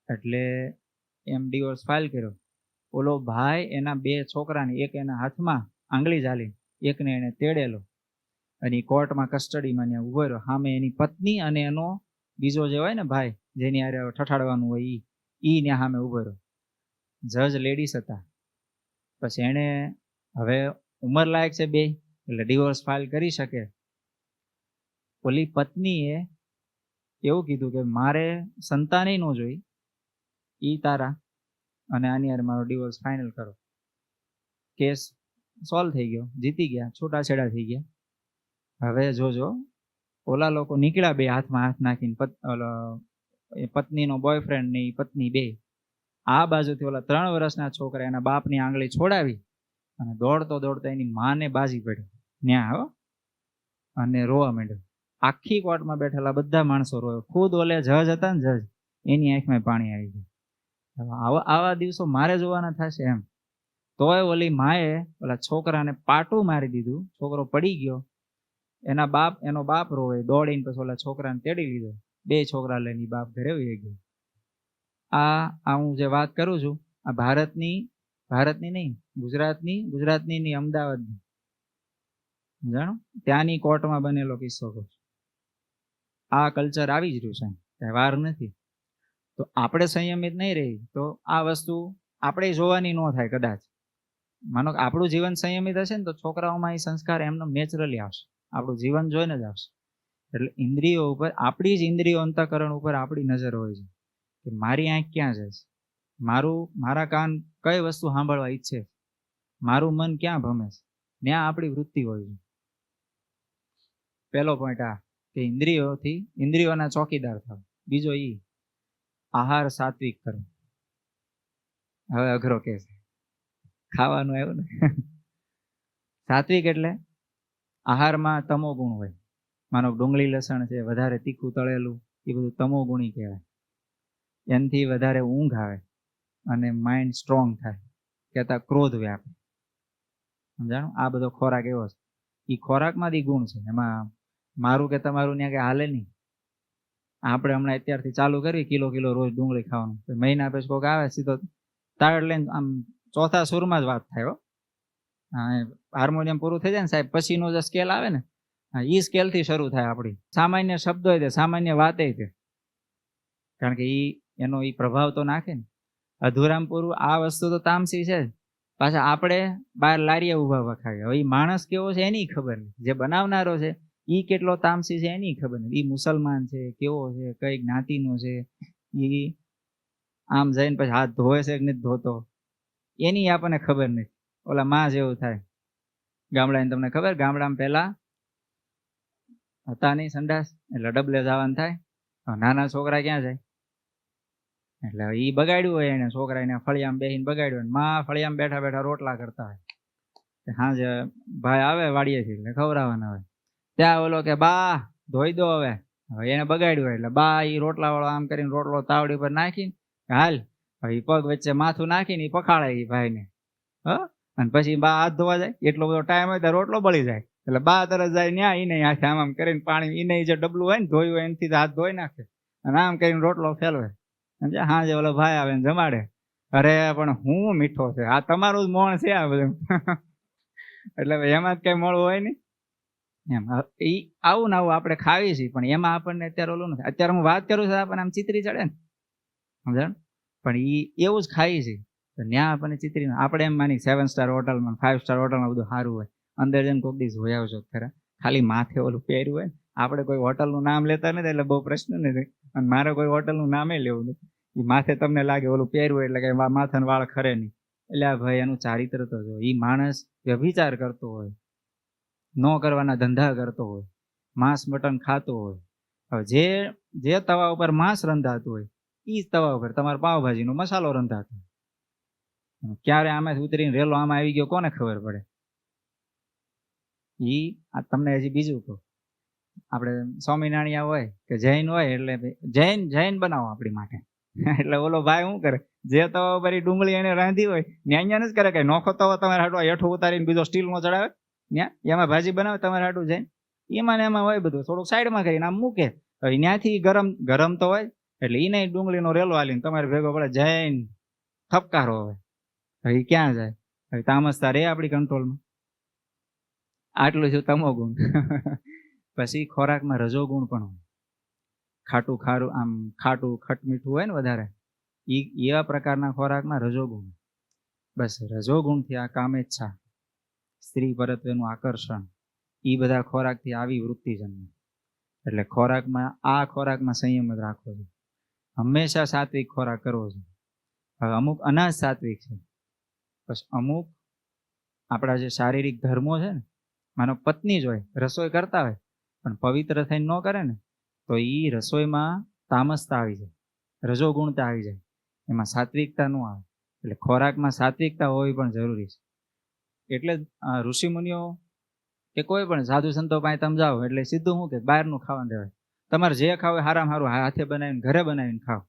એટલે એમ ડિવોર્સ ફાઇલ કર્યો. ઓલો ભાઈ એના 2 છોકરાની એક એના હાથમાં આંગળી ઝાલી, એકને એને તેડેલો અને કોર્ટમાં કસ્ટડીમાં ત્યાં ઉભો રહ્યો. સામે એની પત્ની અને એનો બીજો જે હોય ને ભાઈ જેની હારે ઠઠાડવાનું હોય ઈ ત્યાં સામે ઉભો રહ્યો. જજ લેડીઝ હતા. પછી એણે હવે ઉંમર લાયક છે બે એટલે ડિવોર્સ ફાઇલ કરી શકે. ઓલી પત્નીએ એવું કીધું કે મારે સંતાનેય ન જોઈ, ઈ તારા અને આની હારે મારો ડિવોર્સ ફાઇનલ કરો. કેસ સોલ્વ થઈ ગયો, જીતી ગયા, છૂટાછેડા થઈ ગયા. હવે જોજો ઓલા લોકો નીકળ્યા બે હાથમાં હાથ નાખીને, પત્નીનો બોયફ્રેન્ડ ને પત્ની બે. આ બાજુથી ઓલા 3 વર્ષના છોકરા એના બાપની આંગળી છોડાવી અને દોડતો દોડતા એની માને બાજી પડ્યો ન્યા હો અને રોવા માંડ્યો. આખી કોર્ટમાં બેઠેલા બધા માણસો રોયો. ખુદ ઓલે જજ હતા ને જજ, એની આંખમાં પાણી આવી ગયું. આવા દિવસો મારે જોવાના થશે એમ. તોય ઓલી માએ ઓલા છોકરાને પાટું મારી દીધું, છોકરો પડી ગયો. એનો બાપ રોવે, દોડીને પછી ઓલા છોકરાને તેડી લીધો. 2 છોકરા લઈને બાપ ઘરે વહી ગયો. આ હું જે વાત કરું છું આ ભારતની નહીં, ગુજરાતની નહીં, અમદાવાદની. જાણો ત્યાંની કોર્ટમાં બનેલો કિસ્સો કહું છું. આ કલ્ચર આવી જ રહ્યું છે, કઈ વાર નથી. તો આપણે સંયમિત નહીં રહી તો આ વસ્તુ આપણે જોવાની ન થાય. કદાચ માનો કે આપણું જીવન સંયમિત હશે ને તો છોકરાઓમાં એ સંસ્કાર એમનો નેચરલી આવશે, આપણું જીવન જોઈને જ આવશે. એટલે ઇન્દ્રિયો ઉપર, આપણી જ ઇન્દ્રિયો અંતઃકરણ ઉપર આપણી નજર હોય છે કે મારી આંખ ક્યાં જાય છે, મારા કાન કઈ વસ્તુ સાંભળવા ઈચ્છે, મારું મન ક્યાં ભમે છે, ત્યાં આપણી વૃત્તિ હોય છે. પહેલો પોઈન્ટ આ કે ઇન્દ્રિયોના ચોકીદાર થાવ. બીજો ઈ આહાર સાત્વિક કરો. હવે અઘરો કે છે, ખાવાનું આવ્યું ને. સાત્વિક એટલે આહારમાં તમો ગુણ હોય. માનો ડુંગળી લસણ છે, વધારે તીખું તળેલું, એ બધું તમો ગુણી કહેવાય. એનાથી વધારે ઊંઘ આવે અને માઇન્ડ સ્ટ્રોંગ થાય, કહેતા ક્રોધ વ્યાપે. સમજાણું? આ બધો ખોરાક એવો છે, એ ખોરાકમાંથી ગુણ છે. એમાં મારું કે તમારું ત્યાં કે હાલે નહીં. આપણે હમણાં અત્યારથી ચાલુ કરી કિલો રોજ ડુંગળી ખાવાનું, મહિના પછી કોઈક આવે સીધો તાળ લઈને આમ ચોથા સુરમાં જ વાત થાય. હાર્મોનિયમ પૂરું થઈ જાય ને સાહેબ, પછીનો જે સ્કેલ આવે ને, એ સ્કેલથી શરૂ થાય આપણી. સામાન્ય શબ્દો તે, સામાન્ય વાતે તે, કારણ કે એનો પ્રભાવ તો નાખે ને. અધૂરામ પૂરું આ વસ્તુ તો તામસી છે. પાછા આપણે બહાર લારીએ ઉભા ખાવીએ. હવે એ માણસ કેવો છે એની ખબર નહીં, જે બનાવનારો છે એ કેટલો તામસી છે એની ખબર નહીં. એ મુસલમાન છે, કેવો છે, કઈ જ્ઞાતિનો છે, એ આમ જઈને પછી હાથ ધોવે છે કે નથી ધોતો એની આપણને ખબર નથી. ઓલા માં જેવું થાય. ગામડાની તમને ખબર, ગામડામાં પહેલા હતા નહીં સંડાસ, એટલે ડબલે જવાનું થાય. નાના છોકરા ક્યાં જાય? એટલે ઈ બગાડ્યું હોય એને, છોકરા એને ફળિયામાં બેસીને બગાડ્યું હોય. માં ફળિયામાં બેઠા બેઠા રોટલા કરતા હોય. સાંજે ભાઈ આવે વાડીએથી એટલે ખવડાવવાના હોય. ત્યાં ઓલો કે બા ધોઈ દો હવે એને બગાડ્યું હોય. એટલે બા ઈ રોટલા વાળો આમ કરીને રોટલો તાવડી પર નાખીને હાલ ભાઈ પગ વચ્ચે માથું નાખીને ઈ પખાડે ઈ ભાઈને. અને પછી બા હાથ ધોવા જાય. એટલો બધો ટાઈમ હોય ત્યાં રોટલો બળી જાય. એટલે બા તરત જાય ન્યા, ઈને હાથે આમ કરીને પાણી, ઈને જે ડબલું હોય ને ધોયું હોય એનાથી હાથ ધોઈ નાખે અને આમ કરીને રોટલો ફેલવે. સમજ્યા? હા જે ઓલો ભાઈ આવે ને જમાડે. અરે પણ હું મીઠો છે, આ તમારું જ મોણ છે આ બધું. એટલે એમાં જ કઈ મળવું હોય ને એમ. એ આવું ને આવું આપણે ખાવી છીએ, પણ એમાં આપણને અત્યારે ઓલું નથી. અત્યારે હું વાત કરું છું આપણને આમ ચિતરી ચડે ને, સમજાણ? પણ એ એવું જ ખાઈ છે તો ત્યાં આપણને ચિતરી. આપણે એમ માની 7 સ્ટાર હોટલમાં 5 સ્ટાર હોટલમાં બધું સારું હોય, અંદર જઈને કોઈક દિવસ જોઈ આવજો ખરા. ખાલી માથે ઓલું પહેર્યું હોય. આપણે કોઈ હોટલનું નામ લેતા નથી એટલે બહુ પ્રશ્ન નથી, અને મારે કોઈ હોટલનું નામે લેવું નથી. એ માથે તમને લાગે ઓલું પહેર્યું એટલે કે માથાનો વાળ ખરે નહીં. એટલે આ ભાઈ એનું ચારિત્ર તો જો. એ માણસ વ્યભિચાર કરતો હોય, ન કરવાના ધંધા કરતો હોય, માંસ મટન ખાતો હોય. હવે જે તવા ઉપર માંસ રંધાતું હોય એ જ તવા ઉપર તમારે પાવભાજીનો મસાલો રંધાતો હોય. ક્યારે આમાંથી ઉતરીને રેલો આમાં આવી ગયો કોને ખબર પડે? આ તમને હજી બીજું કહું. આપણે સ્વામિનારાયણ હોય કે જૈન હોય એટલે જૈન બનાવો આપણી માટે. એટલે ઓલો ભાઈ શું કરે, જે તવા ઉપર ડુંગળી એને રાંધી હોય ન્યા જ કરે. કઈ નોખો તવો તમારે હાટો હેઠું ઉતારીને બીજો સ્ટીલમાં ચડાવે, ત્યાં એમાં ભાજી બનાવે તમારે હાટું જઈને. એમાં ને એમાં હોય બધું થોડુંક સાઈડમાં કરીને આમ મૂકે. હવે ત્યાંથી ગરમ ગરમ તો હોય એટલે એને ડુંગળીનો રેલો હાલીને તમારે ભેગો પડે જઈને ઠપકારો હોય. હવે એ ક્યાં જાય? હવે તામસતા રે આપણી કંટ્રોલમાં. આટલું છું તમો ગુણ. પછી ખોરાકમાં રજોગુણ પણ હોય. ખાટું ખારું આમ ખાટું ખટમીઠું હોય ને વધારે, એવા પ્રકારના ખોરાકમાં રજોગુણ. બસ રજોગુણથી આ કામેચ્છા, સ્ત્રી પરત્વેનું આકર્ષણ, એ બધા ખોરાકથી આવી વૃત્તિ જન્મે. એટલે ખોરાકમાં સંયમ જ રાખવો છે. હંમેશા સાત્વિક ખોરાક કરવો છે. હવે અમુક અનાજ સાત્વિક છે, બસ અમુક આપણા જે શારીરિક ધર્મો છે ને, માનો પત્ની જ હોય રસોઈ કરતા હોય પણ પવિત્ર થઈને ન કરે ને, તો એ રસોઈમાં તામસતા આવી જાય, રજોગુણતા આવી જાય, એમાં સાત્વિકતા ન આવે. એટલે ખોરાકમાં સાત્વિકતા હોવી પણ જરૂરી છે. એટલે ઋષિમુનિઓ કે કોઈ પણ સાધુ સંતો પાસે તમે જાઓ એટલે સીધું શું કે બહારનું ખાવાનું દેવાય, તમારે જે ખાવ હારામાં સારું હાથે બનાવીને ઘરે બનાવીને ખાવ.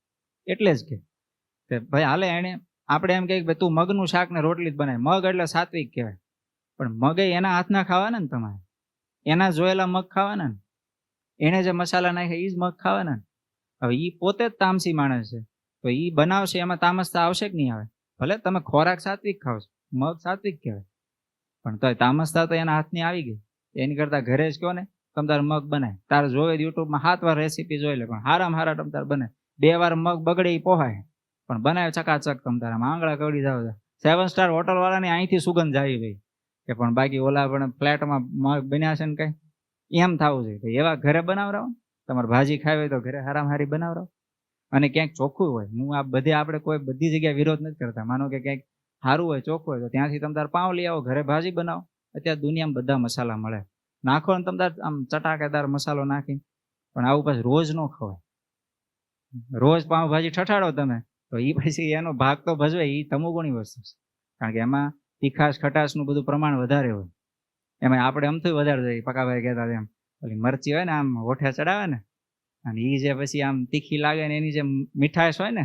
એટલે જ કે ભાઈ હાલે એને આપણે એમ કહીએ કે તું મગનું શાક ને રોટલી જ બનાય, મગ એટલે સાત્વિક કહેવાય, પણ મગે એના હાથના ખાવાના ને, તમારે એના જોયેલા મગ ખાવાના ને, એને જે મસાલા નાખે એ જ મગ ખાવાના ને. હવે એ પોતે જ તામસી માણસ છે, તો એ બનાવશે એમાં તામસતા આવશે કે નહીં આવે? ભલે તમે ખોરાક સાત્વિક ખાવ છો, મગ સાત્વિક કહેવાય, પણ તો તામસતા તો એના હાથની આવી ગઈ. એની કરતા ઘરે જ કહો ને તમે તારે મગ બનાય, તારે જોવે યુટ્યુબમાં 7 વાર રેસીપી જોઈ લે, પણ હારામાં હારા તમે તારે બને. 2 વાર મગ બગડે એ પોહાય, પણ બનાવે ચકાચક તમે તારા આંગળા કવડી જાવ. 7 સ્ટાર હોટલ વાળાની અહીંથી સુગંધ આવી ગઈ કે, પણ બાકી ઓલા પણ ફ્લેટમાં મગ બન્યા છે ને કઈ એમ થવું જોઈએ. એવા ઘરે બનાવરાવો. તમારે ભાજી ખાવી હોય તો ઘરે હારામાં હારી બનાવરાવો. અને ક્યાંક ચોખ્ખું હોય, હું આ બધે આપણે કોઈ બધી જગ્યાએ વિરોધ નથી કરતા, માનો કે ક્યાંક સારું હોય ચોખ્ખું હોય તો ત્યાંથી તમે તાર પાઉં લઈ આવો, ઘરે ભાજી બનાવો. અત્યારે દુનિયામાં બધા મસાલા મળે, નાખો ને તમે તાર આમ ચટાકેદાર મસાલો નાખી. પણ આવું પછી રોજ ન ખવાય. રોજ પાઉંભાજી ઠઠાડો તમે તો એ પછી એનો ભાગ તો ભજવે, એ તમોગુણી વસ્તુ છે. કારણ કે એમાં તીખાશ ખટાશનું બધું પ્રમાણ વધારે હોય. એમાં આપણે અમથું વધારે જોઈએ. પકાભાઈ કહેતા એમ ઓલી મરચી હોય ને આમ હોઠે ચડાવે ને, અને એ જે પછી આમ તીખી લાગે ને એની જે મીઠાશ હોય ને,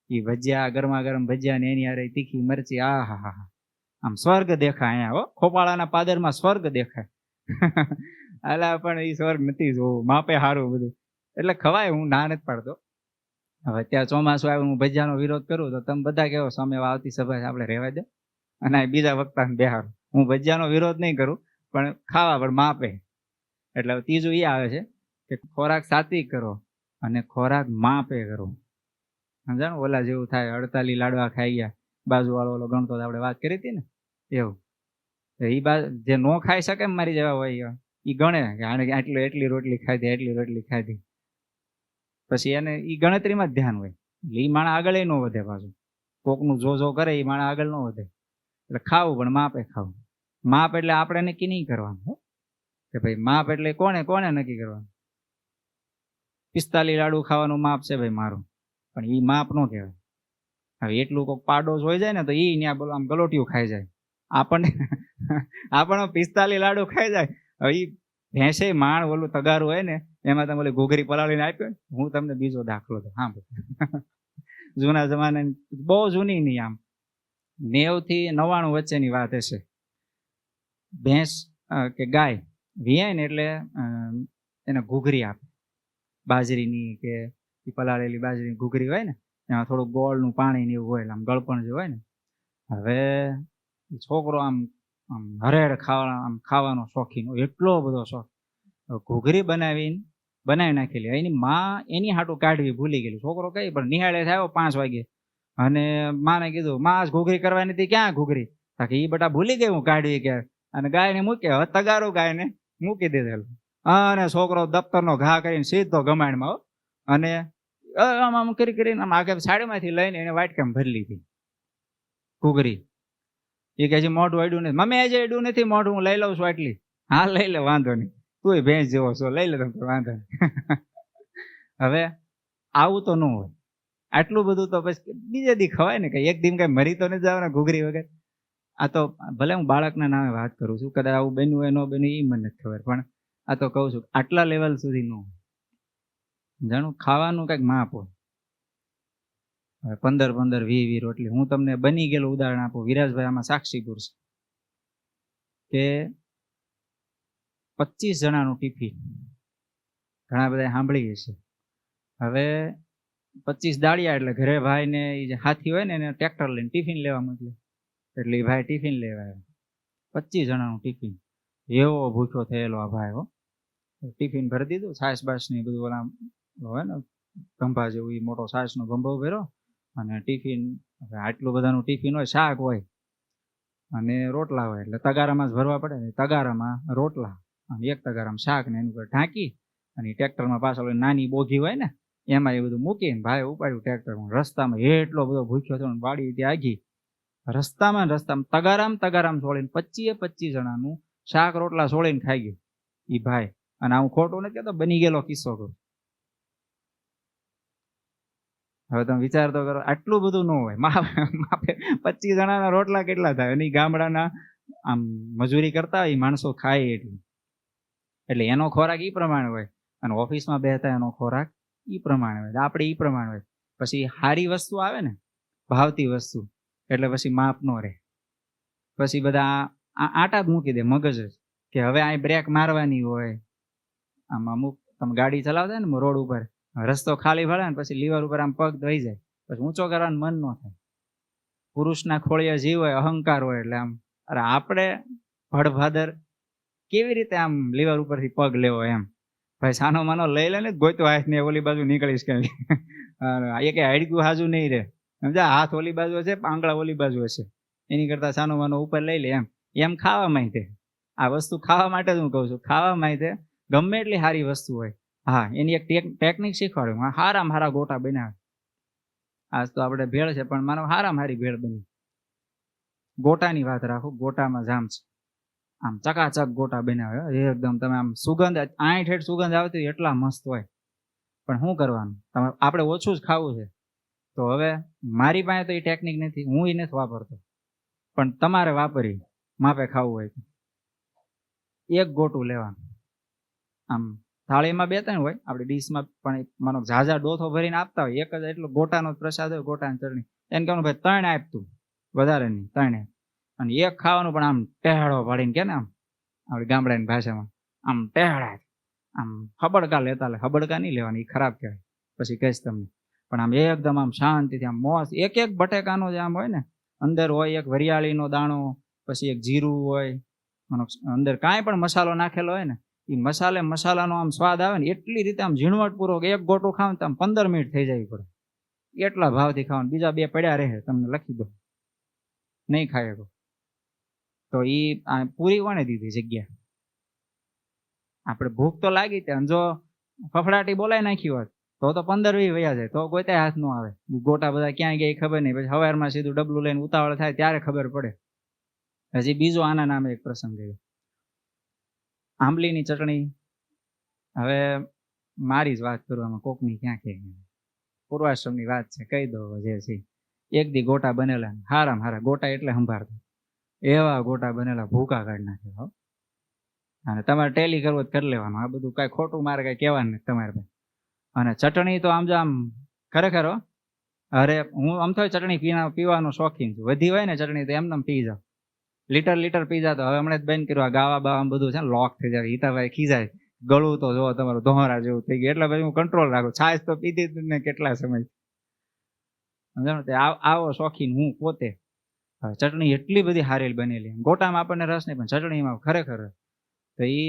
એ ભજીયા ગરમા ગરમ ભજીયા ને એની હારે તીખી મરચી, આ હા હા, આમ સ્વર્ગ દેખાય. અહીંયા હો ખોપાળાના પાદરમાં સ્વર્ગ દેખાય. અલા પણ એ સ્વર્ગ નથી જોવું, માપે સારું બધું. એટલે ખવાય, હું ના નથી પાડતો. હવે અત્યારે ચોમાસું આવે હું ભજીયાનો વિરોધ કરું તો તમે બધા કહો સામે આવતી સભા આપણે રહેવા દે અને બીજા વક્તાને બેહારો. હું ભજીયાનો વિરોધ નહીં કરું, પણ ખાવા પણ માપે. એટલે ત્રીજું એ આવે છે કે ખોરાક સાત્વિક કરો અને ખોરાક માપે કરો. સમજાણું? ઓલા જેવું થાય 48 લાડવા ખાઈ ગયા, બાજુવાળો ઓલો ગણતો આપણે વાત કરી હતી ને એવું. એ જે ન ખાઈ શકે મારી જેવા હોય એ ગણે કે આને એટલી રોટલી ખાધી, એટલી રોટલી ખાધી. પછી એને એ ગણતરીમાં જ ધ્યાન હોય, એટલે એ માણસ આગળ ન વધે. પાછું કોકનું જો કરે એ માણસ આગળ ન વધે. એટલે ખાવું પણ માપે ખાવું. માપ એટલે આપણે નક્કી નહીં કરવાનું કે ભાઈ માપ એટલે કોને નક્કી કરવાનું. 45 લાડુ ખાવાનું માપ છે ભાઈ મારું, પણ એ માપ ન કહેવાય. હવે એટલું કોઈક પાડો જોઈ જાય ને તો એ ત્યાં બોલો આમ ગલોટિયું ખાઈ જાય. આપણને 45 લાડુ ખાઈ જાય. હવે એ ભેંસે માણ ઓલું તગારું હોય ને એમાં તમે ઓલી ઘૂઘરી પલાળીને આપ્યો. હું તમને બીજો દાખલો દઉં. હા જૂના જમાનાની બહુ જૂની નહીં, આમ 90 થી 99 વચ્ચેની વાત હશે. ભેંસ કે ગાય વિયાય ને એટલે એને ઘૂઘરી આપે, બાજરીની કે પલાળેલી બાજરીની ઘૂઘરી હોય ને, એમાં થોડું ગોળનું પાણી ને એવું હોય, આમ ગળપણ જે હોય ને. હવે છોકરો આમ હરેડ ખાવાનો શોખીન, એટલો બધો શોખ. ઘૂઘરી બનાવી નાખેલી. એની માં એની હાટું કાઢવી ભૂલી ગયેલી. છોકરો કઈ પણ નિહાળે આવ્યો 5 વાગે અને માને કીધું માં ઘૂઘરી કરવાની હતી, ક્યાં ઘૂઘરી? કે એ બટા ભૂલી ગઈ હું કાઢવી કે. અને ગાયને મૂકે, તગારું ગાયને મૂકી દીધેલું. અને છોકરો દફતરનો ઘા કરીને સીધો ગમાણમાં, અને આમ કરીને આગળ સાડીમાંથી લઈને એને વાટકામ ભરી લીધી ઘૂઘરી. એ કે મોઢું અડ્યું નથી. મમ્મી આજે અડ્યું નથી મોઢું, હું લઈ લઉં છું આટલી. હા લઈ લે, વાંધો નહીં, તું ભેંસ જેવો છો, લઈ લે તમે, વાંધો નહીં. હવે આવું તો ન હોય. આટલું બધું તો પછી બીજે દી ખવાય ને, કઈ એક દી કઈ મરી તો નથી જવાના ઘૂઘરી વગર. આ તો ભલે હું બાળકના નામે વાત કરું છું, કદાચ આવું બન્યું હોય ન બન્યું એ મને નથી ખબર, પણ આ તો કહું છું આટલા લેવલ સુધી ન હોય. જાણું ખાવાનું કંઈક માપ હોય. હવે 15, 20 રોટલી. હું તમને બની ગયેલું ઉદાહરણ આપું. વિરાજભાઈ આમાં સાક્ષીપુર છે કે 25 જણાનું ટિફિન ઘણા બધા સાંભળી હશે. હવે 25 દાળિયા એટલે ઘરે ભાઈ ને એ જે હાથી હોય ને એને ટ્રેક્ટર લઈને ટિફિન લેવા મોકલે. એટલે એ ભાઈ ટિફિન લેવા આવ્યા. 25 જણાનું ટિફિન. એવો ભૂખ્યો થયેલો આ ભાઈ હો. ટિફિન ભરી દીધું, છાશ બાશ ને બધું ઓલા હોય ને ગંભા જેવું, એ મોટો છાશનો ગંભો ભર્યો અને ટિફિન. આટલું બધાનું ટિફિન હોય, શાક હોય અને રોટલા હોય, એટલે તગારામાં જ ભરવા પડે ને. તગારામાં રોટલા અને એક તગારામાં શાક ને એનું ઉપર ઢાંકી અને ટ્રેક્ટરમાં પાછળ નાની બોગી હોય ને એમાં એ બધું મૂકીને ભાઈ ઉપાડ્યું ટ્રેક્ટરમાં. રસ્તામાં એટલો બધો ભૂખ્યો થયો, વાડી ત્યાં આગી રસ્તામાં તગારામ છોડીને 25 જણાનું શાક રોટલા છોડીને ખાઈ ગયું ઈ ભાઈ. અને હું ખોટું નથી કહેતો, બની ગયેલો કિસ્સો કહું. હવે તમે વિચાર તો કરો, આટલું બધું ન હોય. માપે 25 જણાના રોટલા કેટલા થાય? અને ગામડાના આમ મજૂરી કરતા હોય માણસો ખાય એટલું. એટલે એનો ખોરાક ઈ પ્રમાણે હોય અને ઓફિસમાં બેહતા એનો ખોરાક ઈ પ્રમાણે હોય, આપણે ઈ પ્રમાણે હોય. પછી સારી વસ્તુ આવે ને, ભાવતી વસ્તુ, એટલે પછી માપ ન રહે. પછી બધા આટા જ મૂકી દે મગજ જ, કે હવે આ બ્રેક મારવાની હોય. આમ અમુક તમે ગાડી ચલાવતા ને રોડ ઉપર, રસ્તો ખાલી પડે ને પછી લીવર ઉપર આમ પગ દઈ જાય, પછી ઊંચો કરવાનું મન ન થાય. પુરુષના ખોળિયા જીવ હોય, અહંકાર હોય, એટલે આમ અરે આપણે ભડભાદર કેવી રીતે આમ લીવર ઉપરથી પગ લેવો એમ. ભાઈ સાનો માનો લઈ લે ને, ગોતો હાથ ને ઓલી બાજુ નીકળીશ કે એક હાડકું હાજુ નહીં રે, સમજા? હાથ ઓલી બાજુ હશે, આંગળા ઓલી બાજુ હશે, એની કરતા સાનો માનો ઉપર લઈ લે એમ ખાવા માંગે. આ વસ્તુ ખાવા માટે જ હું કહું છું. ખાવા માંગે ગમે એટલી સારી વસ્તુ હોય, હા એની એક ટેકનિક શીખવાડ્યું. હારામાં હારા ગોટા બનાવે. આજ તો આપણે ભેળ છે, પણ માનો હારામાં હારી ભેળ બની. ગોટાની વાત રાખો, ગોટામાં જામ છે. આમ ચકાચક ગોટા બનાવે એકદમ. તમે આમ સુગંધ ઠેઠ સુગંધ આવતી હોય, એટલા મસ્ત હોય. પણ શું કરવાનું, આપણે ઓછું જ ખાવું છે. તો હવે મારી પાસે તો એ ટેકનિક નથી, હું એ નથી વાપરતો. પણ તમારે વાપરી માપે ખાવું હોય તો એક ગોટું લેવાનું. આમ થાળીમાં 2-3 હોય, આપણે ડીશમાં પણ માનો ઝાઝા ડોથો ભરીને આપતા હોય, એક જ એટલો ગોટાનો પ્રસાદ હોય, ગોટાની ચટણી. એને કહેવાનું ભાઈ 3 આપતું, વધારે નહીં, 3. અને એક ખાવાનું પણ આમ ટેહડો પાડીને કે ને, આમ આપણી ગામડાની ભાષામાં આમ ટેહડા, આમ હબડકા લેતા લે. હબડકા નહીં લેવાની, એ ખરાબ કહેવાય, પછી કહીશ તમને. પણ આમ એકદમ આમ શાંતિથી આમ મોસ. એક બટેકાનો જે આમ હોય ને, અંદર હોય એક વરિયાળીનો દાણો, પછી એક જીરું હોય, અંદર કાંઈ પણ મસાલો નાખેલો હોય ને, એ મસાલાનો આમ સ્વાદ આવે ને, એટલી રીતે આમ ઝીણવટપૂર્વક એક ગોટું ખાવ તો આમ 15 મિનિટ થઈ જાય પડે. એટલા ભાવથી ખાવાનું. બીજા 2 પડ્યા રહે, તમને લખી દો, નહીં ખાય તો પૂરી કોણે દીધી જગ્યા? આપણે ભૂખ તો લાગી ત્યાં, જો ફફડાટી બોલાઈ નાખી હોત તો 15-20 વયા જાય, તો કોઈ ત્યાં હાથ ન આવે. ગોટા બધા ક્યાં ગયા ખબર નહીં. પછી સવારમાં સીધું ડબલું લઈને ઉતાવળ થાય ત્યારે ખબર પડે. હજી બીજો આના નામે એક પ્રસંગ ગયો, આંબલીની ચટણી. હવે મારી જ વાત કરવામાં, કોકની ક્યાં કે પૂર્વાશ્રમની વાત છે, કહી દો જે છે. એક દી ગોટા બનેલા, હારામાં હારા ગોટા એટલે સંભાળતા, એવા ગોટા બનેલા ભૂકા કાઢી નાખ્યા. અને તમારે ટેલી કરવો કરી લેવાનું, આ બધું કાંઈ ખોટું મારે કાંઈ કહેવાનું નથી તમારે ભાઈ. અને ચટણી તો આમ જો આમ ખરેખર, અરે હું આમ તો ચટણી પીવાનો શોખીન છું. વધી હોય ને ચટણી તો એમને પી જાવ, લીટર પી જાવ. તો હવે હમણાં જ બંધ કર્યું, આ ગાવા બાવા બધું છે ને લોક થઈ જાય. હિતાભાઈ ખીજાય, ગળું તો જો તમારું ધોહરા જેવું થઈ ગયું. એટલે પછી હું કંટ્રોલ રાખું. છાશ તો પીધી ને કેટલા સમય, સમજાણું? આવો શોખીન હું પોતે. ચટણી એટલી બધી હારી બનેલી, ગોટામાં આપણને રસ નહીં, પણ ચટણીમાં ખરેખર. તો એ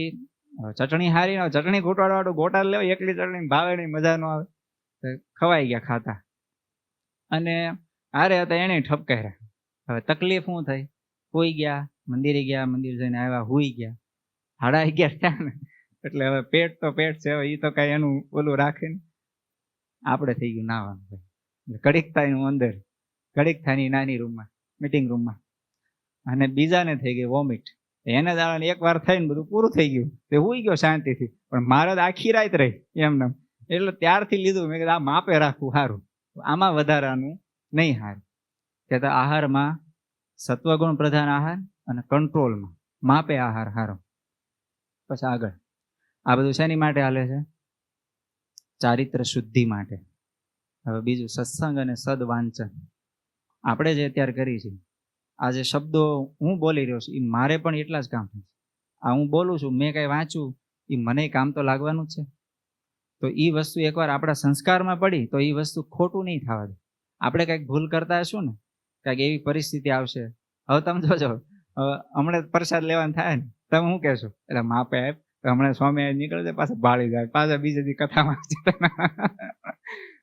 ચટણી હારી ના, ચટણી ઘૂંટાડવાળું ગોટા લેવા, એકલી ચટણી ભાવે નહીં, મજા ન આવે. ખવાઈ ગયા ખાતા. અને હારે હતા એને ઠપકાર્યા. હવે તકલીફ શું થઈ? હોઈ ગયા, મંદિરે ગયા, મંદિર જઈને આવ્યા, હોઈ ગયા, 11:30 થયા ને. એટલે હવે પેટ તો પેટ છે, હવે એ તો કઈ એનું ઓલું રાખે ને. આપણે થઈ ગયું નાવાનું ભાઈ. ઘડીક થાય હું અંદર, ઘડીક થાય નાની રૂમમાં, મિટિંગ રૂમમાં. અને બીજાને થઈ ગઈ વોમિટ. એને દાડાને એકવાર થઈને બધું પૂરું થઈ ગયું, તે હોઈ ગયો શાંતિથી. પણ મારે તો આખી રાત રહી એમને. એટલે ત્યારથી લીધું, મેં કીધું આ માપે રાખવું સારું, આમાં વધારાનું નહીં સારું. કે તો આહારમાં સત્વગુણ પ્રધાન આહાર અને કંટ્રોલમાં માપે આહાર સારો. પછી આગળ આ બધું શેની માટે હાલે છે? ચારિત્ર શુદ્ધિ માટે. હવે બીજું સત્સંગ અને સદવાંચન. આપણે જે અત્યારે કરી છે, આ જે શબ્દો હું બોલી રહ્યો છું, એ મારે પણ એટલા જ કામ થાય છે. આ હું બોલું છું, મેં કઈ વાંચ્યું, એ મને કામ તો લાગવાનું જ છે. તો એ વસ્તુ એકવાર આપણા સંસ્કારમાં પડી તો એ વસ્તુ ખોટું નહીં થવા દે. આપણે કંઈક ભૂલ કરતા હશું ને, કંઈક એવી પરિસ્થિતિ આવશે. હવે તમે જોજો, હમણાં પ્રસાદ લેવાનું થાય ને, તમે શું કહેશો? એટલે માપે આપ, હમણાં સ્વામી નીકળે છે, પાછા બાળી જાય, પાછા બીજે દી કથામાં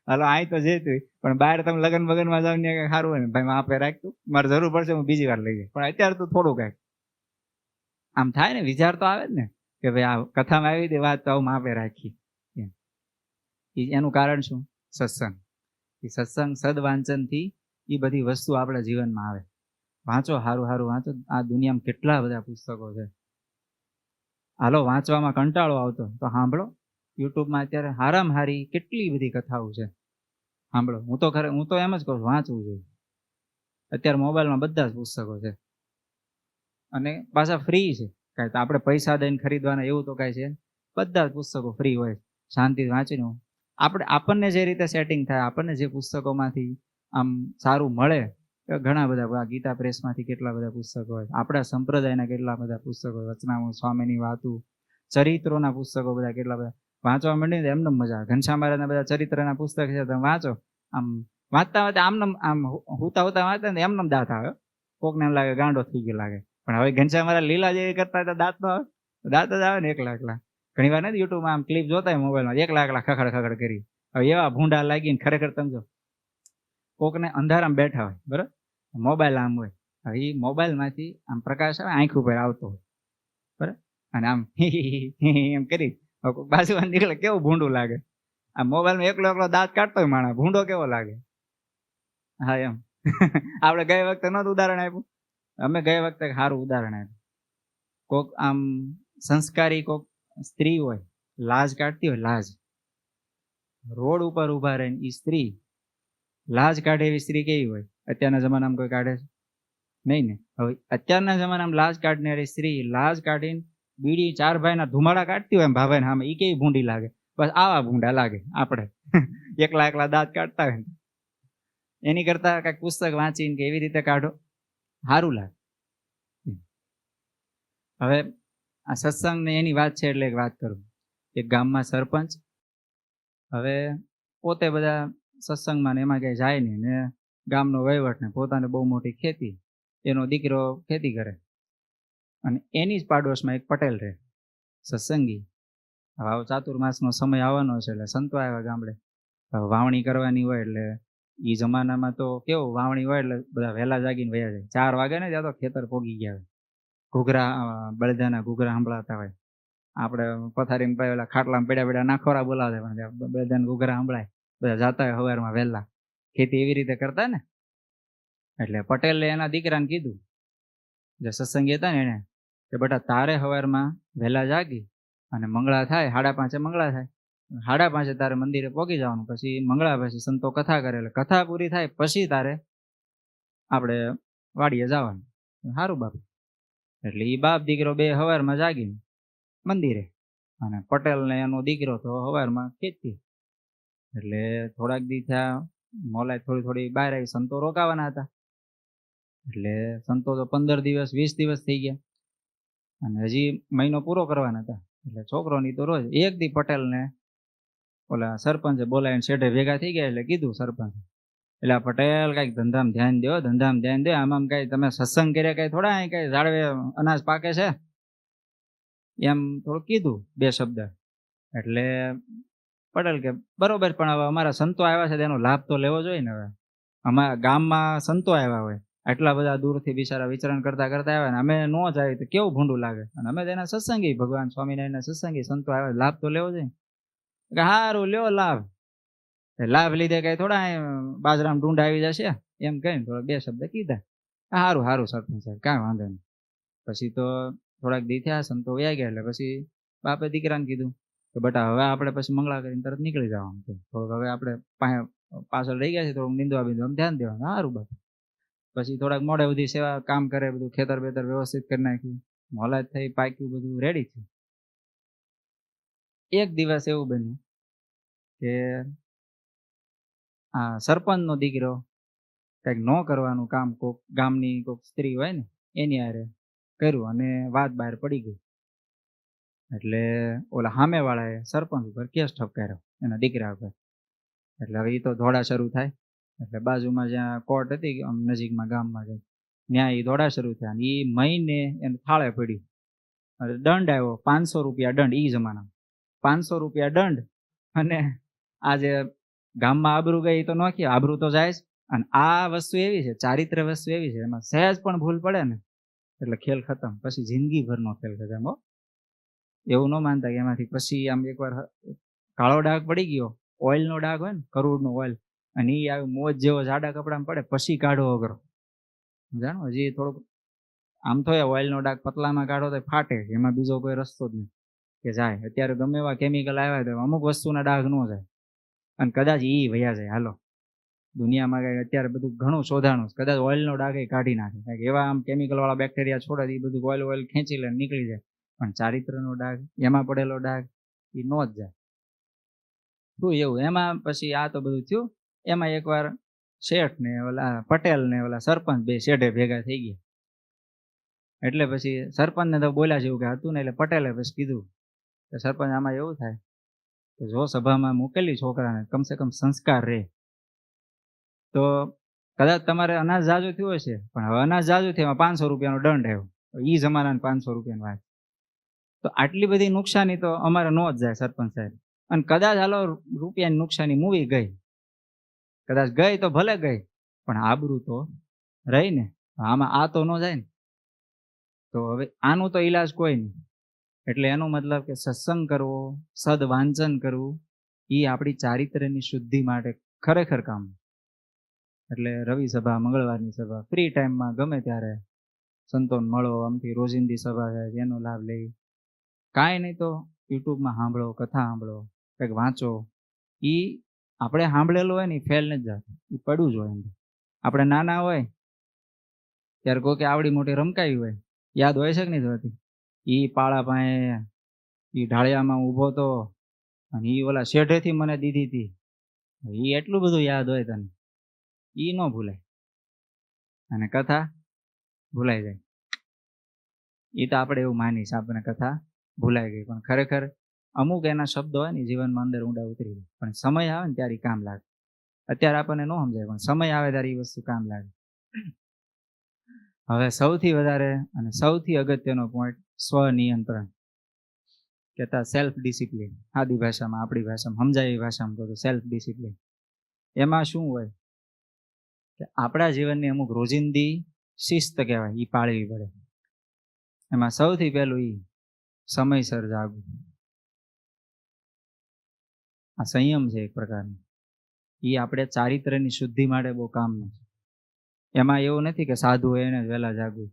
હાલો આય તો જઈતું, પણ બહાર તમે લગ્ન બગનમાં જાવ ને સારું હોય ને, ભાઈ માપે રાખતું, મારે જરૂર પડશે હું બીજી વાર લઈ જાય. પણ અત્યારે તો થોડું કંઈક આમ થાય ને, વિચાર તો આવે જ ને કે ભાઈ આ કથામાં આવી દે વાત તો આવું માપે રાખી. એનું કારણ શું? સત્સંગ. એ સત્સંગ સદવાંચનથી એ બધી વસ્તુ આપણા જીવનમાં આવે. વાંચો, સારું સારું વાંચો. આ દુનિયામાં કેટલા બધા પુસ્તકો છે. હાલો વાંચવામાં કંટાળો આવતો તો સાંભળો, યુટ્યુબમાં અત્યારે હારામાં હારી કેટલી બધી કથાઓ છે, સાંભળો. હું તો એમ જ કહું, વાંચવું જોઈએ. અત્યારે મોબાઈલમાં બધા જ પુસ્તકો છે અને પાછા ફ્રી છે. કાંઈ તો આપણે પૈસા દઈને ખરીદવાના એવું તો કાંઈ છે, બધા જ પુસ્તકો ફ્રી હોય. શાંતિથી વાંચીને આપણને જે રીતે સેટિંગ થાય, આપણને જે પુસ્તકોમાંથી આમ સારું મળે, ઘણા બધા ગીતા પ્રેસમાંથી કેટલા બધા પુસ્તકો હોય, આપણા સંપ્રદાયના કેટલા બધા પુસ્તકો, વચનામૃત સ્વામીની વાતું, ચરિત્રોના પુસ્તકો બધા કેટલા બધા. વાંચવા માંડીને એમને મજા. ઘનશ્યામ મહારાજના બધા ચરિત્રના પુસ્તક છે, તમે વાંચો. આમ વાંચતા વાંચતા આમ હુતા વાંચતા ને એમને દાંત આવે. કોકને એમ લાગે ગાંડો થઈ ગયો લાગે, પણ હવે ઘનશ્યામ મહારાજ લીલા જેવી કરતા હતા, દાંત નો આવે, દાંત જ આવે ને એકલા. ઘણી વાર નથી યુટ્યુબમાં આમ ક્લિપ જોતા હોય મોબાઈલમાં, એકલા ખખડ કરી. હવે એવા ભૂંડા લાગીને ખરેખર સમજો, કોકને અંધારામાં બેઠા હોય, બરાબર, મોબાઈલ આમ હોય, હવે એ મોબાઈલમાંથી આમ પ્રકાશ આવે, આંખ ઉપર આવતો હોય, બરાબર, અને આમ એમ કરી બાજુમાં નીકળે, કેવું ભૂંડું લાગે. આ મોબાઈલમાં એકલો દાંત કાઢતો હોય માણસ, ભૂંડો કેવો લાગે. હા એમ આપણે ગઈ વખતે નહોતું ઉદાહરણ આપ્યું, અમે ગઈ વખતે સારું ઉદાહરણ આપ્યું. કોક આમ સંસ્કારી કોક સ્ત્રી હોય, લાજ કાઢતી હોય, લાજ રોડ ઉપર ઉભા રહીને એ સ્ત્રી લાજ કાઢે એવી સ્ત્રી કેવી હોય? અત્યારના જમાનામાં કોઈ કાઢે છે? નહીં ને. હવે અત્યારના જમાનામાં લાજ કાઢનારી સ્ત્રી લાજ કાઢીને બીડી 4 ભાઈના ધુમાડા કાઢતી હોય એમ ભાભાઈને સામે, એ કેવી ભૂંડી લાગે? બસ આવા ભૂંડા લાગે આપણે એકલા દાંત કાઢતા હોય. એની કરતા કઈક પુસ્તક વાંચીને કે એવી રીતે કાઢો, સારું લાગે. હવે આ સત્સંગ ને એની વાત છે એટલે એક વાત કરું. એક ગામમાં સરપંચ, હવે પોતે બધા સત્સંગમાં ને એમાં ક્યાંય જાય નહીં, ને ગામનો વહીવટ ને પોતાને બહુ મોટી ખેતી, એનો દીકરો ખેતી કરે, અને એની જ પાડોશમાં એક પટેલ રહે, સત્સંગી. હવે ચાતુર્માસનો સમય આવવાનો છે એટલે સંતો આવ્યા ગામડે. વાવણી કરવાની હોય એટલે એ જમાનામાં તો કેવું, વાવણી હોય એટલે બધા વહેલા જાગીને વયા જાય. 4 વાગે ને ત્યાં તો ખેતર પોગી ગયા હોય, ઘૂઘરા બળદાના ઘૂઘરા સંભળાતા હોય. આપણે પથારીમાં પેલા ખાટલામાં પડ્યા નાખોરા બોલાવતા, પણ બળદાના ઘૂઘરા સંભળાય, બધા જાતા હોય સવારમાં વહેલા. ખેતી એવી રીતે કરતા ને. એટલે પટેલે એના દીકરાને કીધું, જે સત્સંગી હતા ને, એને કે બેટા તારે સવારમાં વહેલા જાગી અને મંગળા થાય, 5:30 મંગળા થાય, 5:30 તારે મંદિરે પહોંચી જવાનું. પછી મંગળા પછી સંતો કથા કરે, એટલે કથા પૂરી થાય પછી તારે આપણે વાડીએ જવાનું. સારું બાપ. એટલે એ બાપ દીકરો બે સવારમાં જાગીને મંદિરે, અને પટેલ ને એનો દીકરો તો સવારમાં ખેતી. એટલે થોડાક દી થયા, મોલાય થોડી બહાર આવી, સંતો રોકાવાના હતા. એટલે સંતો તો 15 દિવસ 20 દિવસ થઈ ગયા, અને હજી મહિનો પૂરો કરવાના હતા. એટલે છોકરોની તો રોજ એક દી પટેલને ઓલા સરપંચે બોલાવીને શેઠે ભેગા થઈ ગયા. એટલે કીધું સરપંચ, એટલે પટેલ કઈક ધંધામાં ધ્યાન દો, આમ કઈ તમે સત્સંગ કર્યા કઈ થોડા અહીં કઈ ઝાડવે અનાજ પાકે છે, એમ થોડું કીધું 2 શબ્દ. એટલે પટેલ કે બરોબર, પણ હવે અમારા સંતો આવ્યા છે તેનો લાભ તો લેવો જોઈએ ને. હવે અમારા ગામમાં સંતો આવ્યા હોય, આટલા બધા દૂરથી બિચારા વિચરણ કરતા આવ્યા ને, અમે ન જાય તો કેવું ભૂંડું લાગે. અને અમે તેના સત્સંગી, ભગવાન સ્વામિનારાયણના સત્સંગી સંતો આવ્યા, લાભ તો લેવો જોઈએ. સારું લ્યો લાભ. લાભ લીધે કઈ થોડા બાજરામાં ઢૂંઢ આવી જશે એમ કહીને થોડા 2 શબ્દ કીધા. સારું સરપંચ સાહેબ, કાંઈ વાંધો નહીં. પછી તો થોડાક દી થયા, સંતો વ્યા ગયા. એટલે પછી બાપે દીકરાને કીધું કે બેટા હવે આપણે પછી મંગળા કરીને તરત નીકળી જવાનું છે, થોડુંક હવે આપણે પાછળ રહી ગયા છે, થોડુંક નીંદવા બીંદવા ધ્યાન દેવાનું. સારું બાપ. પછી થોડાક મોડે સુધી સેવા કામ કરે, બધું ખેતર બેતર વ્યવસ્થિત કરી નાખ્યું, મોલાદ થઈ, પાક્યું, બધું રેડી થયું. એક દિવસ એવું બન્યું કે આ સરપંચનો દીકરો કંઈક ન કરવાનું કામ કોક ગામની કોક સ્ત્રી હોય ને એની હારે કર્યું, અને વાત બહાર પડી ગઈ. એટલે ઓલા સામેવાળાએ સરપંચ ઉપર કેસ ઠપકાર્યો, એના દીકરા ઉપર. એટલે હવે એ તો દોડા શરૂ થાય. એટલે બાજુમાં જ્યાં કોર્ટ હતી આમ નજીકમાં ગામમાં જાય ત્યાં એ દોડા શરૂ થયા અને એ મહિને એને થાળે પડ્યું. અને દંડ આવ્યો 500 રૂપિયા દંડ. એ જમાનામાં 500 રૂપિયા દંડ. અને આ જે ગામમાં આબરૂ ગઈ તો નોખી, આબરૂ તો જાય જ. અને આ વસ્તુ એવી છે, ચારિત્ર વસ્તુ એવી છે, એમાં સહેજ પણ ભૂલ પડે ને એટલે ખેલ ખતમ. પછી જિંદગીભરનો ખેલ ખતમ. એવું ન માનતા કે એમાંથી પછી આમ એકવાર કાળો ડાઘ પડી ગયો, ઓઇલનો ડાઘ હોય ને, કરોડનો ઓઇલ, અને એ આવી મોજ જેવો જાડા કપડામાં પડે પછી કાઢો અઘરો. જાણો હજી થોડુંક આમ તો એ ઓઇલનો ડાઘ પતલામાં કાઢો તો ફાટે, એમાં બીજો કોઈ રસ્તો જ નહીં કે જાય. અત્યારે ગમે એવા કેમિકલ આવ્યા તો અમુક વસ્તુના ડાઘ ન જાય અને કદાચ એ વયા જાય. હાલો દુનિયામાં કઈ અત્યારે બધું ઘણું શોધાણું, કદાચ ઓઇલનો ડાઘ એ કાઢી નાખે. કારણ એવા આમ કેમિકલ વાળા બેક્ટેરિયા છોડે એ બધું ઓઇલ ખેંચી લે નીકળી જાય. પણ ચારિત્રનો ડાઘ, એમાં પડેલો ડાઘ એ નો જ જાય. શું એવું એમાં પછી આ તો બધું થયું. એમાં એકવાર શેઠ ને ઓલા પટેલ ને ઓલા સરપંચ બે શેઠે ભેગા થઈ ગયા. એટલે પછી સરપંચને તો બોલ્યા જેવું કે હતું ને, એટલે પટેલે પછી કીધું કે સરપંચ આમાં એવું થાય કે જો સભામાં મૂકેલી છોકરાને કમસે કમ સંસ્કાર રહે તો કદાચ તમારે અનાજ જાજુ થયું હશે, પણ હવે અનાજ જાજુ થયું એમાં 500 રૂપિયાનો દંડ આવ્યો. એ જમાનાને 500 રૂપિયાની વાત. તો આટલી બધી નુકસાની તો અમારે નો જ જાય સરપંચ સાહેબ. અને કદાચ હાલો રૂપિયાની નુકસાની મૂવી ગઈ, કદાચ ગઈ તો ભલે ગઈ, પણ આબરૂ તો રહી ને. આમાં આ તો ન જાય ને. તો હવે આનું તો ઈલાજ કોઈ નહીં. એટલે એનો મતલબ કે સત્સંગ કરવો, સદવાંચન કરવું, એ આપણી ચારિત્ર્યની શુદ્ધિ માટે ખરેખર કામ. એટલે રવિ સભા, મંગળવારની સભા, ફ્રી ટાઈમમાં ગમે ત્યારે સંતોન મળો, આમથી રોજિંદી સભા થાય એનો લાભ લઈ. કાંઈ નહીં તો યુટ્યુબમાં સાંભળો, કથા સાંભળો, કંઈક વાંચો. એ આપણે સાંભળેલું હોય ને એ ફેલ નથી જતું, એ પડવું જ હોય અંદર. આપણે નાના હોય ત્યારે કોઈ કે આવડી મોટી રમકાઈ હોય, યાદ હોય છે કે નહીં થતી? એ પાળા પાસે એ ઢાળિયામાં ઊભો તો અને એ ઓલા શેઠેથી મને દીધી હતી, એ એટલું બધું યાદ હોય તને, એ ન ભૂલાય. અને કથા ભૂલાઈ જાય. એ તો આપણે એવું માનીશ, આપણે કથા ભૂલાઈ ગઈ, પણ ખરેખર અમુક એના શબ્દો હોય ને જીવનમાં અંદર ઊંડા ઉતરી જાય. પણ સમય આવે ને ત્યારે કામ લાગે. અત્યારે આપણને ન સમજાય, પણ સમય આવે ત્યારે એ વસ્તુ કામ લાગે. હવે સૌથી વધારે અને સૌથી અગત્યનો પોઈન્ટ સ્વનિયંત્રણ, કહેતા સેલ્ફ ડિસિપ્લિન. આદિ ભાષામાં, આપણી ભાષામાં સમજાય એવી ભાષામાં કહો તો સેલ્ફ ડિસિપ્લિન. એમાં શું હોય કે આપણા જીવનની અમુક રોજિંદી શિસ્ત કહેવાય, એ પાળવી પડે. એમાં સૌથી પહેલું એ સમયસર જાગવું. આ સંયમ છે એક પ્રકારનો. એ આપણે ચારિત્ર્યની શુદ્ધિ માટે બહુ કામનું છે. એમાં એવું નથી કે સાધુ હોય એને જ વહેલા જાગવું.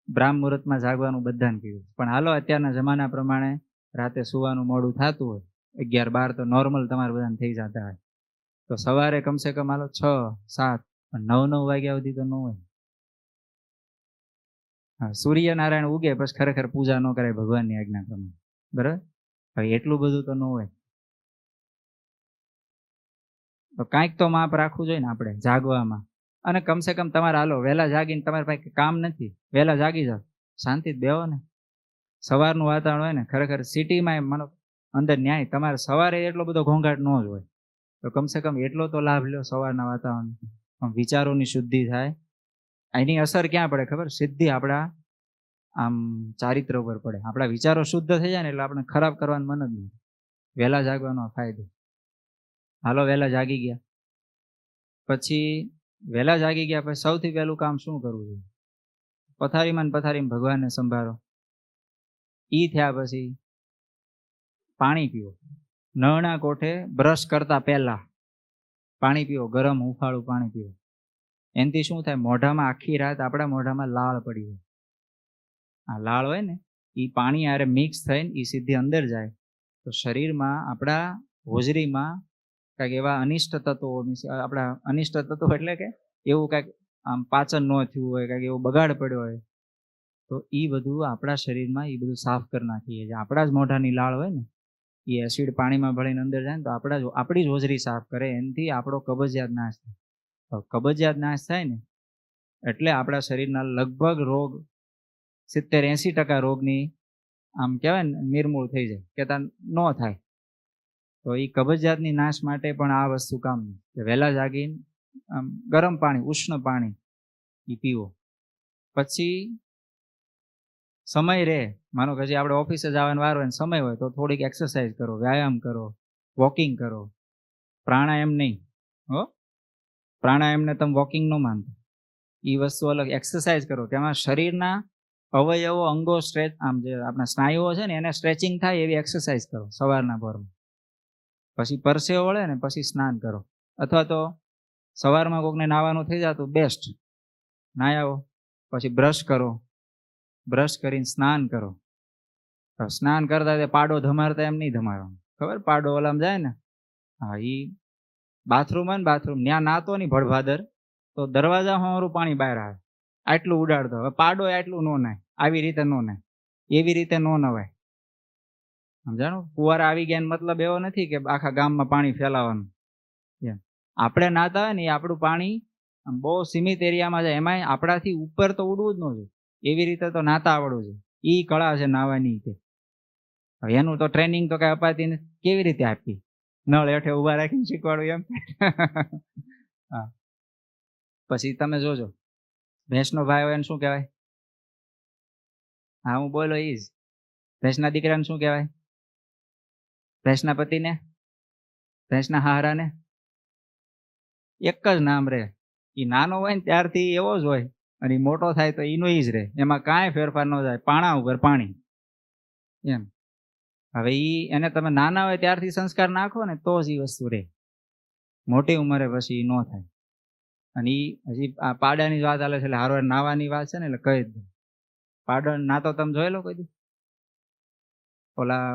બ્રાહ્મ મુહૂર્તમાં જાગવાનું બધાને કીધું, પણ હાલો અત્યારના જમાના પ્રમાણે રાતે સુવાનું મોડું થતું હોય, 11-12 તો નોર્મલ તમારે બધાને થઈ જતા હોય, તો સવારે કમસે કમ હાલો 6-7 પણ 9-9 વાગ્યા સુધી તો ન હોય. હા, સૂર્યનારાયણ ઉગે પછી ખરેખર પૂજા ન કરાય ભગવાનની આજ્ઞા પ્રમાણે, બરાબર? હવે એટલું બધું તો ન હોય. તો કાંઈક તો માપ રાખવું જોઈએ ને આપણે જાગવામાં. અને કમસે કમ તમારે હાલો વહેલા જાગીને, તમારી પાસે કામ નથી, વહેલા જાગી જાઓ, શાંતિથી બેહો ને. સવારનું વાતાવરણ હોય ને, ખરેખર સિટીમાં માનો અંદર ન્યાય તમારે સવારે એટલો બધો ઘોંઘાટ ન જ હોય, તો કમસે કમ એટલો તો લાભ લ્યો સવારના વાતાવરણ. વિચારોની શુદ્ધિ થાય. એની અસર ક્યાં પડે ખબર? સીધી આપણા આમ ચારિત્ર ઉપર પડે. આપણા વિચારો શુદ્ધ થઈ જાય ને એટલે આપણે ખરાબ કરવાનું મન જ નહીં. વહેલા જાગવાનો ફાયદો. હાલો વહેલા જાગી ગયા પછી સૌથી પહેલું કામ શું કરવું જોઈએ? પથારીમાં ભગવાનને સંભાળો. ઈ થયા પછી પાણી પીવો. નળના કોઠે બ્રશ કરતા પહેલા પાણી પીવો, ગરમ હુંફાળું પાણી પીવો. એનાથી શું થાય? મોઢામાં આખી રાત આપણા મોઢામાં લાળ પડી હોય. આ લાળ હોય ને એ પાણી આરે મિક્સ થઈને એ સીધી અંદર જાય, તો શરીરમાં આપણા હોજરીમાં કાંઈક એવા અનિષ્ટ તત્વો, આપણા અનિષ્ટ તત્વો એટલે કે એવું કાંઈક આમ પાચન ન થયું હોય, કાંઈક એવો બગાડ પડ્યો હોય, તો એ બધું આપણા શરીરમાં એ બધું સાફ કરી નાખીએ. જે આપણા જ મોઢાની લાળ હોય ને એ એસિડ પાણીમાં ભળીને અંદર જાય ને તો આપણી જ હોજરી સાફ કરે. એનાથી આપણો કબજિયાત નાશ થાય. કબજિયાત નાશ થાય ને એટલે આપણા શરીરના લગભગ રોગ 70-80% રોગની આમ કહેવાય ને નિર્મૂળ થઈ જાય, કહેતા ન થાય. તો એ કબજિયાતની નાશ માટે પણ આ વસ્તુ કામની, કે વહેલા જાગીને આમ ગરમ પાણી, ઉષ્ણ પાણી એ પીવો. પછી સમય રહે, માનો કે હજી આપણે ઓફિસે જવાનો વાર હોય ને સમય હોય તો થોડીક એક્સરસાઇઝ કરો, વ્યાયામ કરો, વોકિંગ કરો. પ્રાણાયામ નહીં હો, પ્રાણાયામને તમે વોકિંગ ન માનતા, એ વસ્તુ અલગ. એક્સરસાઇઝ કરો, તેમાં શરીરના અવયવો, અંગો સ્ટ્રેચ, આમ જે આપણા સ્નાયુઓ છે ને એને સ્ટ્રેચિંગ થાય એવી એક્સરસાઇઝ કરો સવારના પરમાં. પછી પરસેવો વળે ને પછી સ્નાન કરો, અથવા તો સવારમાં કોકને નાવાનું થઈ જતું બેસ્ટ, નાહી આવો, પછી બ્રશ કરો, બ્રશ કરીને સ્નાન કરો. સ્નાન કરતા તે પાડો ધમારતા એમ નહીં ધમારવાનું, ખબર પાડો ઓલામ જાય ને, હા, એ બાથરૂમ હોય ને, બાથરૂમ ત્યાં નાતો નહીં ભડભાદર, તો દરવાજા હોવાનું પાણી બહાર આવે આટલું ઉડાડતો. હવે પાડો એટલું ન નાય, આવી રીતે ન નાય, એવી રીતે ન નવાય. સમજાણું? ફુવારા આવી ગયા મતલબ એવો નથી કે આખા ગામમાં પાણી ફેલાવાનું. આપણે નાતા હોય ને એ આપણું પાણી બહુ સીમિત એરિયામાં જાય, એમાંય આપણાથી ઉપર તો ઉડવું જ ન જોઈએ, એવી રીતે તો નાતા આવડવું જોઈએ. એ કળા છે નાવાની. કે હવે એનું તો ટ્રેનિંગ તો કઈ અપાતી નથી, કેવી રીતે આપી? નળ હેઠે ઉભા રાખીને શીખવાડું એમ. હા, પછી તમે જોજો, ભેંસનો ભાઈ હોય એને શું કહેવાય? હા, હું બોલો ઈ જ. ભેંસના દીકરાને શું કહેવાય? ભેંસના પતિને, ભેંસના હારાને એક જ નામ રહે. એ નાનો હોય ને ત્યારથી એવો જ હોય, અને મોટો થાય તો એનો ઈ જ રહે, એમાં કાંઈ ફેરફાર ન જાય. પાણા ઉપર પાણી એમ. હવે એને તમે નાના હોય ત્યારથી સંસ્કાર નાખો ને તો જ એ વસ્તુ રહે, મોટી ઉંમરે પછી ન થાય. અને એ હજી આ પાડાની જ વાત ચાલે છે એટલે હારો નાવાની વાત છે ને એટલે કહી દઉં. પાડો નાતો તમે જોયેલો કોઈ દી? ઓલા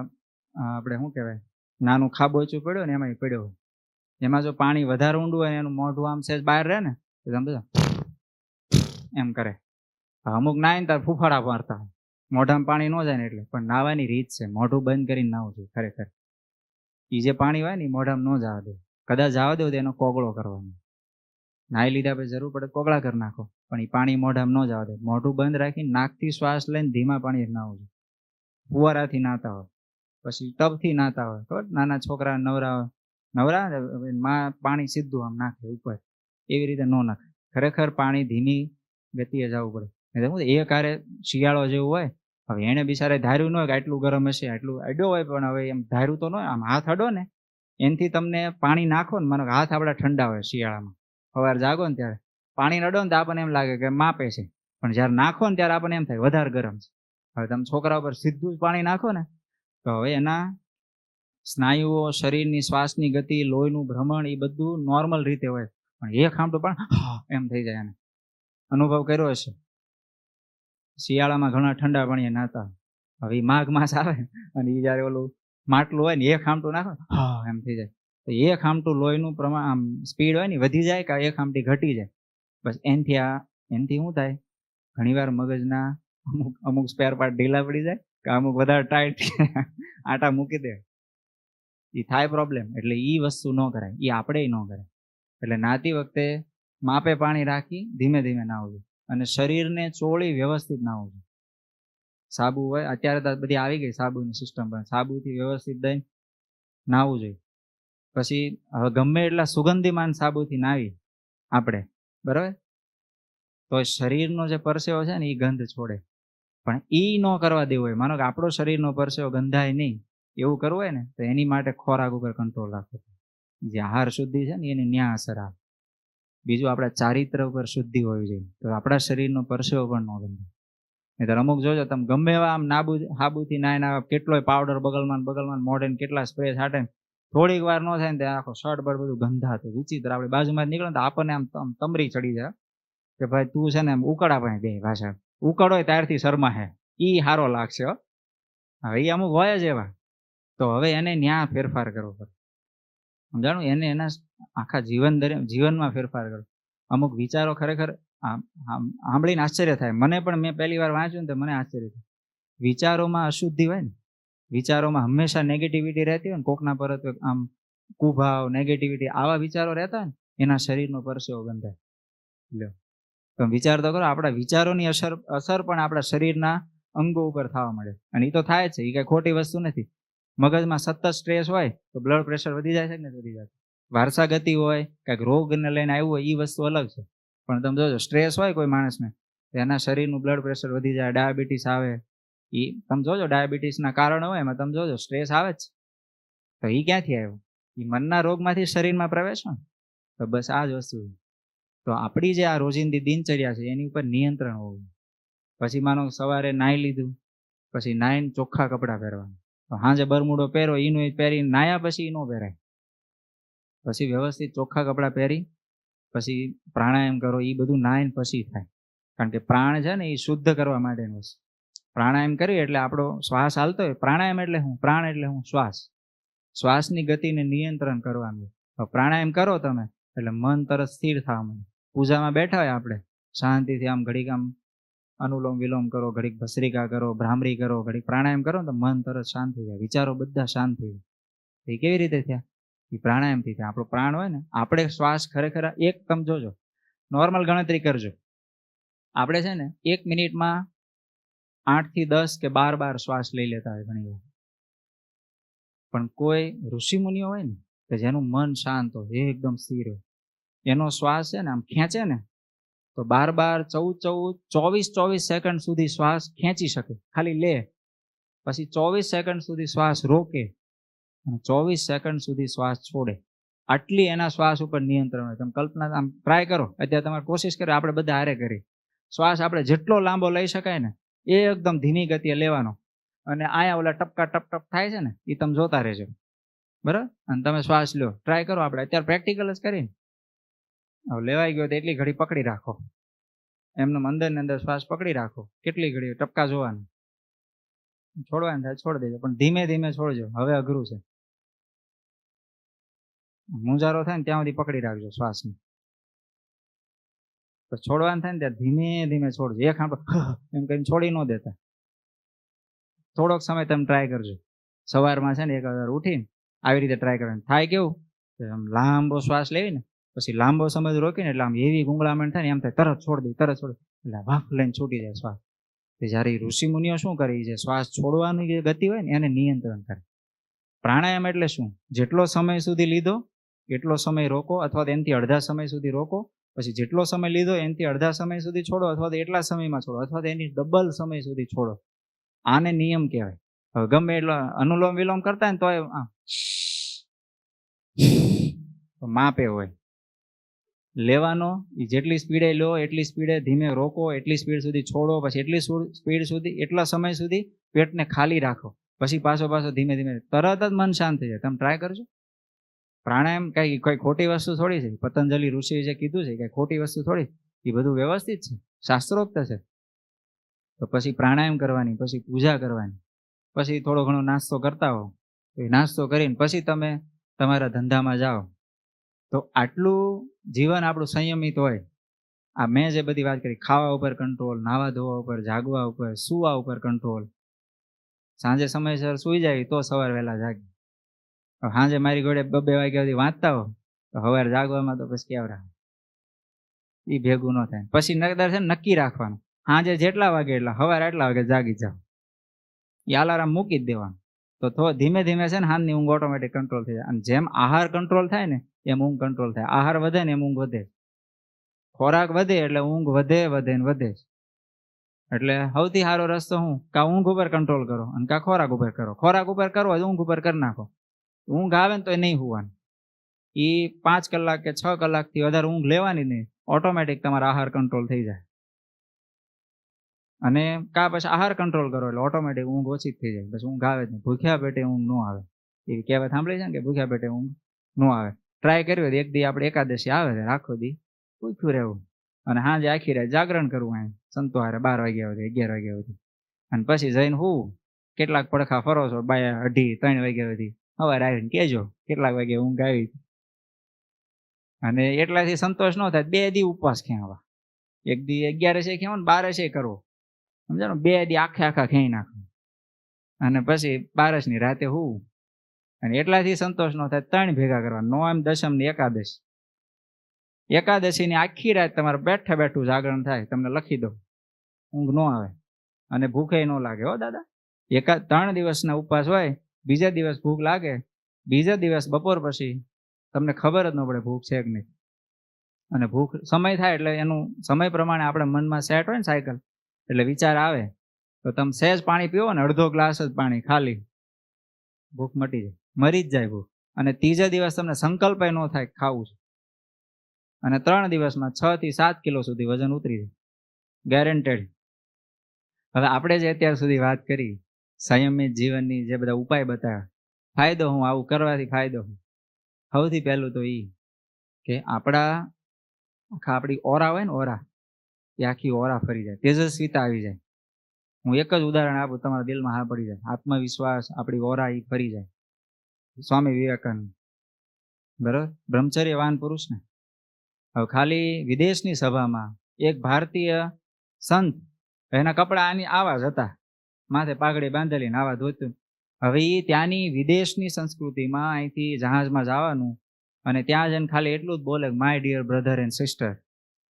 આપણે શું કહેવાય, નાનું ખાબોચું પડ્યો ને એમાં પડ્યો હોય, એમાં જો પાણી વધારે ઊંડું હોય ને એનું મોઢું આમ સહેજ બહાર રહે ને તો તમે બધા એમ કરે. અમુક નાય ને તાર ફૂફાડા મારતા હોય, મોઢામાં પાણી ન જાય ને એટલે. પણ નાવાની રીત છે, મોઢું બંધ કરીને નાવું જોઈએ ખરેખર. એ જે પાણી હોય ને એ મોઢામાં ન જવા દે, કદાચ જવા દો તો એનો કોગળો કરવાનો. નાહી લીધા પછી જરૂર પડે કોગળા કરી નાખો, પણ એ પાણી મોઢામાં ન જવા દે. મોઢું બંધ રાખીને નાકથી શ્વાસ લઈને ધીમા પાણી નાવું જોઈએ. ફુવારાથી નાતા હોય, પછી ટબથી નાતા હોય, ખબર નાના છોકરા નવરા માં પાણી સીધું આમ નાખે ઉપર, એવી રીતે ન નાખે. ખરેખર પાણી ધીમી ગતિએ જવું પડે. એ કારે શિયાળો જેવું હોય, હવે એને બિચારે ધાર્યું ન હોય કે આટલું ગરમ હશે, આટલું અડ્યો હોય, પણ હવે એમ ધાર્યું તો ન હોય. આમ હાથ અડો ને એનાથી તમને પાણી નાખો ને, માનો હાથ આપણા ઠંડા હોય શિયાળામાં, સવારે જાગો ને ત્યારે પાણી અડો ને તો આપણને એમ લાગે કે માપે છે, પણ જ્યારે નાખો ને ત્યારે આપણને એમ થાય વધારે ગરમ છે. હવે તમે છોકરા ઉપર સીધું જ પાણી નાખો ને તો હવે એના સ્નાયુઓ, શરીરની શ્વાસની ગતિ, લોહીનું ભ્રમણ એ બધું નોર્મલ રીતે હોય, પણ એક ખામટું પણ એમ થઈ જાય. એને અનુભવ કર્યો હશે, શિયાળામાં ઘણા ઠંડા પાણીએ નાતા. હવે માઘ માસ આવે અને એ જયારે ઓલું માટલું હોય ને એક ખામટું નાખો એમ થઈ જાય. તો એક ખામટું લોહીનું પ્રમાણ આમ સ્પીડ હોય ને વધી જાય કે એક ખામટી ઘટી જાય. બસ એનથી શું થાય, ઘણીવાર મગજના અમુક સ્પેર પાર્ટ ઢીલા પડી જાય કે અમુક વધારે ટાઈટ આટા મૂકી દે, એ થાય પ્રોબ્લેમ. એટલે એ વસ્તુ ન કરાય, એ આપણે ન કરાય. એટલે નાતી વખતે માપે પાણી રાખી ધીમે ધીમે નાવું જોઈએ, અને શરીરને ચોળી વ્યવસ્થિત નાવું જોઈએ. સાબુ હોય, અત્યારે તો બધી આવી ગઈ સાબુની સિસ્ટમ, પણ સાબુથી વ્યવસ્થિત દઈને નાવું જોઈએ. પછી હવે ગમે એટલા સુગંધીમાન સાબુથી નાવી આપણે, બરાબર, તો શરીરનો જે પરસેવો છે ને એ ગંધ છોડે. પણ એ ન કરવા દેવું હોય, માનો કે આપણો શરીરનો પરસેવો ગંધાય નહીં એવું કરવું હોય ને તો એની માટે ખોરાક ઉપર કંટ્રોલ રાખવો. જે આહાર શુદ્ધિ છે ને એની ન્યા અસર આવે. બીજું આપણા ચારિત્ર ઉપર શુદ્ધિ હોવી જોઈએ, તો આપણા શરીરનો પરસેવો પણ ન ગંધાય. નહીં તો અમુક જોજો તમે ગમે એવા આમ હાબુથી નાય ના કેટલોય પાવડર બગલમાં મોઢે કેટલા સ્પ્રે છાંટે, થોડીક વાર ન થાય ને ત્યાં આખો શર્ટ બળ બધું ગંધાતું વિચિત્ર. આપણે બાજુમાં જ નીકળે તો આપણને આમ તમરી ચડી જાય કે ભાઈ તું છે ને એમ ઉકળા ભાઈ બે ભાષા ઉકળ હોય ત્યારથી શર્મા હે, ઈ સારો લાગશે. હવે એ અમુક હોય જ એવા, તો હવે એને ન્યા ફેરફાર કરવો પડે. સમજાણું? એને એના આખા જીવનમાં ફેરફાર કરો. અમુક વિચારો ખરેખર સાંભળીને આશ્ચર્ય થાય. મને પણ મેં પહેલી વાર વાંચ્યું ને તો મને આશ્ચર્ય થાય. વિચારોમાં અશુદ્ધિ હોય ને, વિચારોમાં હંમેશા નેગેટિવિટી રહેતી હોય ને, કોકના પરત આમ કુભાવ, નેગેટિવિટી, આવા વિચારો રહેતા હોય ને એના શરીરનો પરસેવો ગંધાય. લ્યો, તો વિચાર તો કરો, આપણા વિચારોની અસર પણ આપણા શરીરના અંગો ઉપર થવા મળે. અને એ તો થાય જ છે, એ કઈ ખોટી વસ્તુ નથી. મગજમાં સતત સ્ટ્રેસ હોય તો બ્લડ પ્રેશર વધી જાય છે કે નથી વધી જાય? વારસાગતિ હોય, કંઈક રોગને લઈને આવ્યું હોય, એ વસ્તુ અલગ છે. પણ તમે જોજો સ્ટ્રેસ હોય કોઈ માણસને, એના શરીરનું બ્લડ પ્રેશર વધી જાય, ડાયાબિટીસ આવે. એ તમે જોજો ડાયાબિટીસના કારણો હોય એમાં તમે જોજો સ્ટ્રેસ આવે જ. તો એ ક્યાંથી આવ્યો? એ મનના રોગમાંથી શરીરમાં પ્રવેશો ને. તો બસ આ જ વસ્તુ છે. તો આપણી જે આ રોજિંદી દિનચર્યા છે એની ઉપર નિયંત્રણ હોવું. પછી માનો સવારે નાહી લીધું, પછી નાહીને ચોખ્ખા કપડાં પહેરવાના. તો હાંજે બરમુડો પહેરો, એનું એ પહેરી નાહ્યા પછી ન પહેરાય. પછી વ્યવસ્થિત ચોખ્ખા કપડાં પહેરી પછી પ્રાણાયામ કરો. એ બધું નાહીને પછી થાય. કારણ કે પ્રાણ છે ને એ શુદ્ધ કરવા માટેનું છે. પ્રાણાયામ કરીએ એટલે આપણો શ્વાસ હાલતો હોય. પ્રાણાયામ એટલે શું? પ્રાણ એટલે શું? શ્વાસ. શ્વાસની ગતિને નિયંત્રણ કરવાનું. પ્રાણાયામ કરો તમે એટલે મન તરત સ્થિર થવા માંડે. પૂજામાં બેઠા હોય આપણે, શાંતિથી આમ ઘડીક આમ અનુલોમ વિલોમ કરો, ઘડીક ભસ્રિકા કરો, ભ્રામરી કરો, ઘડીક પ્રાણાયામ કરો તો મન તરત શાંત થઈ જાય, વિચારો બધા શાંત થઈ જાય. એ કેવી રીતે થયા? એ પ્રાણાયામથી થયા. આપણો પ્રાણ હોય ને, આપણે શ્વાસ ખરેખર એક તમે જોજો, નોર્મલ ગણતરી કરજો. આપણે છે ને 1 મિનિટમાં 8 થી 10 કે 12 શ્વાસ લઈ લેતા હોય ઘણી વાર. પણ કોઈ ઋષિમુનિઓ હોય ને કે જેનું મન શાંત હોય, એકદમ સ્થિર હોય, એનો શ્વાસ છે ને આમ ખેંચે ને તો 12, 14, 24 સેકન્ડ સુધી શ્વાસ ખેંચી શકે, ખાલી લે. પછી 24 સેકન્ડ સુધી શ્વાસ રોકે અને 24 સેકન્ડ સુધી શ્વાસ છોડે. આટલી એના શ્વાસ ઉપર નિયંત્રણ હોય. તમે કલ્પના આમ ટ્રાય કરો, અત્યારે તમારે કોશિશ કરો, આપણે બધા હારે કરી. શ્વાસ આપણે જેટલો લાંબો લઈ શકાય ને એ એકદમ ધીમી ગતિએ લેવાનો. અને આયા ઓલા ટપકા ટપ ટપ થાય છે ને એ તમે જોતા રહેજો, બરાબર? અને તમે શ્વાસ લો, ટ્રાય કરો. આપણે અત્યારે પ્રેક્ટિકલ જ કરીને હવે લેવાઈ ગયો તો એટલી ઘડી પકડી રાખો, એમને અંદર ને અંદર શ્વાસ પકડી રાખો. કેટલી ઘડી ટપકા જોવાનું, છોડવાનું થાય છોડી દેજો, પણ ધીમે ધીમે છોડજો. હવે અઘરું છે, મુંજારો થાય ને ત્યાં સુધી પકડી રાખજો શ્વાસને. તો છોડવાનું થાય ને ત્યાં ધીમે ધીમે છોડજો. એક આપણે એમ કહીને છોડી ન દેતા. થોડોક સમય તમે ટ્રાય કરજો. સવારમાં છે ને 1 વાર ઉઠીને આવી રીતે ટ્રાય કરવાનું. થાય કેવું કે આમ લાંબો શ્વાસ લેવી ને પછી લાંબો સમય રોકીને એટલે આમ એવી ગુંગળામણ થાય ને એમ થાય તરત છોડી દે, તરત છોડી એટલે વાફ લઈને છૂટી જાય શ્વાસ. જ્યારે ઋષિ મુનિઓ શું કરે છે, શ્વાસ છોડવાની જે ગતિ હોય ને એને નિયંત્રણ કરે. પ્રાણાયામ એટલે શું? જેટલો સમય સુધી લીધો એટલો સમય રોકો, અથવા તો એનાથી અડધા સમય સુધી રોકો. પછી જેટલો સમય લીધો એનાથી અડધા સમય સુધી છોડો, અથવા તો એટલા સમયમાં છોડો, અથવા તો એની ડબલ સમય સુધી છોડો. આને નિયમ કહેવાય. હવે ગમે એટલો અનુલોમ વિલોમ કરતા ને તો માપે હોય લેવાનો. એ જેટલી સ્પીડે લો એટલી સ્પીડે ધીમે રોકો, એટલી સ્પીડ સુધી છોડો, પછી એટલી સ્પીડ સુધી એટલા સમય સુધી પેટને ખાલી રાખો, પછી પાછો ધીમે ધીમે. તરત જ મન શાંત થઈ જાય. તમે ટ્રાય કરજો. પ્રાણાયામ કોઈ ખોટી વસ્તુ થોડી છે. પતંજલિ ઋષિએ જે કીધું છે કઈ ખોટી વસ્તુ થોડી. એ બધું વ્યવસ્થિત છે, શાસ્ત્રોક્ત છે. તો પછી પ્રાણાયામ કરવાની, પછી પૂજા કરવાની, પછી થોડો ઘણો નાસ્તો કરતા હો તો એ નાસ્તો કરીને પછી તમે તમારા ધંધામાં જાઓ. તો આટલું જીવન આપણું સંયમિત હોય. આ મેં જે બધી વાત કરી, ખાવા ઉપર કંટ્રોલ, નાવા ધોવા ઉપર, જાગવા ઉપર, સુવા ઉપર કંટ્રોલ. સાંજે સમયસર સુઈ જાય તો સવાર વહેલા જાગે. સાંજે મારી ઘોડે 2 વાગ્યા સુધી વાંચતા હો તો સવારે જાગવામાં તો પછી કેવડા એ ભેગું ન થાય. પછી નકદર છે નક્કી રાખવાનું, સાંજે જેટલા વાગે એટલા, સવારે આટલા વાગે જાગી જાઓ. એ અલાર્મ મૂકી જ દેવાનું. તો ધીમે ધીમે છે ને હાથની ઊંઘ ઓટોમેટિક કંટ્રોલ થઈ જાય. અને જેમ આહાર કંટ્રોલ થાય ને એમ ઊંઘ કંટ્રોલ થાય. આહાર વધે ને એમ ઊંઘ વધે. ખોરાક વધે એટલે ઊંઘ વધે વધે ને વધે. એટલે સૌથી સારો રસ્તો શું? કા ઊંઘ ઉપર કંટ્રોલ કરો અને કા ખોરાક ઉપર કરો. ખોરાક ઉપર કરો ઊંઘ ઉપર કરી નાખો. ઊંઘ આવે ને તો એ નહીં હોવાનું. એ 5 કલાક કે 6 કલાકથી વધારે ઊંઘ લેવાની નહીં. ઓટોમેટિક તમારા આહાર કંટ્રોલ થઈ જાય. અને કા પછી આહાર કંટ્રોલ કરો એટલે ઓટોમેટિક ઊંઘ ઓછી થઈ જાય. પછી ઊંઘ આવે જ નહીં. ભૂખ્યા પેટે ઊંઘ ન આવે. એવી કહેવત સાંભળી છે ને કે ભૂખ્યા પેટે ઊંઘ ન આવે. ટ્રાય કર્યું હોય એક દી આપણે એકાદશી આવે છે, આખો દી ભૂખ્યું રહેવું અને સાંજે આખી રાત જાગરણ કરવું. અહીં સંતો હારે 12 વાગ્યા સુધી, 11 વાગ્યા સુધી. અને પછી જઈને હું કેટલાક પડખા ફરો છો 2, 2:30, 3 વાગ્યા સુધી. સવારે આવીને કહેજો કેટલાક વાગે ઊંઘ આવી. અને એટલાથી સંતોષ ન થાય 2 દી ઉપવાસ ખેવા. એક દી 11 ખેવો ને 12 કરવો, સમજાણો? 2 દી આખા ખેઈ નાખો અને પછી 12ની રાતે હું. અને એટલાથી સંતોષ ન થાય 3 ભેગા કરવા. નો એમ દશમ ની એકાદશીની આખી રાત તમારે બેઠું જાગરણ થાય. તમને લખી દો, ઊંઘ ન આવે અને ભૂખે ન લાગે હો દાદા. 3 દિવસના ઉપવાસ હોય બીજા દિવસ ભૂખ લાગે, બીજા દિવસ બપોર પછી તમને ખબર જ ન પડે ભૂખ છે કે નહીં. અને ભૂખ સમય થાય એટલે એનું સમય પ્રમાણે આપણે મનમાં સેટ હોય ને સાયકલ, એટલે વિચાર આવે તો તમે સહેજ પાણી પીવો ને, અડધો ગ્લાસ જ પાણી ખાલી, ભૂખ મટી જાય, મરી જ જાય ભૂખ. અને ત્રીજા દિવસ તમને સંકલ્પ ન થાય ખાવું છે. અને 3 દિવસમાં 6 થી 7 કિલો સુધી વજન ઉતરી જાય, ગેરંટેડ. હવે આપણે જે અત્યાર સુધી વાત કરી સંયમિત જીવનની, જે બધા ઉપાય બતાવ્યા, ફાયદો હું, આવું કરવાથી ફાયદો હું. સૌથી પહેલું તો એ કે આપણી ઓરા હોય ને, ઓરા, એ આખી ઓરા ફરી જાય, તેજસ્વીતા આવી જાય. હું એક જ ઉદાહરણ આપું, તમારા દિલમાં હા પડી જાય. આત્મવિશ્વાસ, આપણી ઓરા એ ફરી જાય. સ્વામી વિવેકાનંદ, બરોબર, બ્રહ્મચર્યવાન પુરુષ ને. હવે ખાલી વિદેશની સભામાં એક ભારતીય સંત, એના કપડા આવા જ હતા, માથે પાઘડી બાંધેલી ને આવા ધોતું. હવે એ ત્યાંની વિદેશની સંસ્કૃતિમાં અહીંથી જહાજમાં જવાનું, અને ત્યાં જઈને ખાલી એટલું જ બોલે, my dear brother and sister,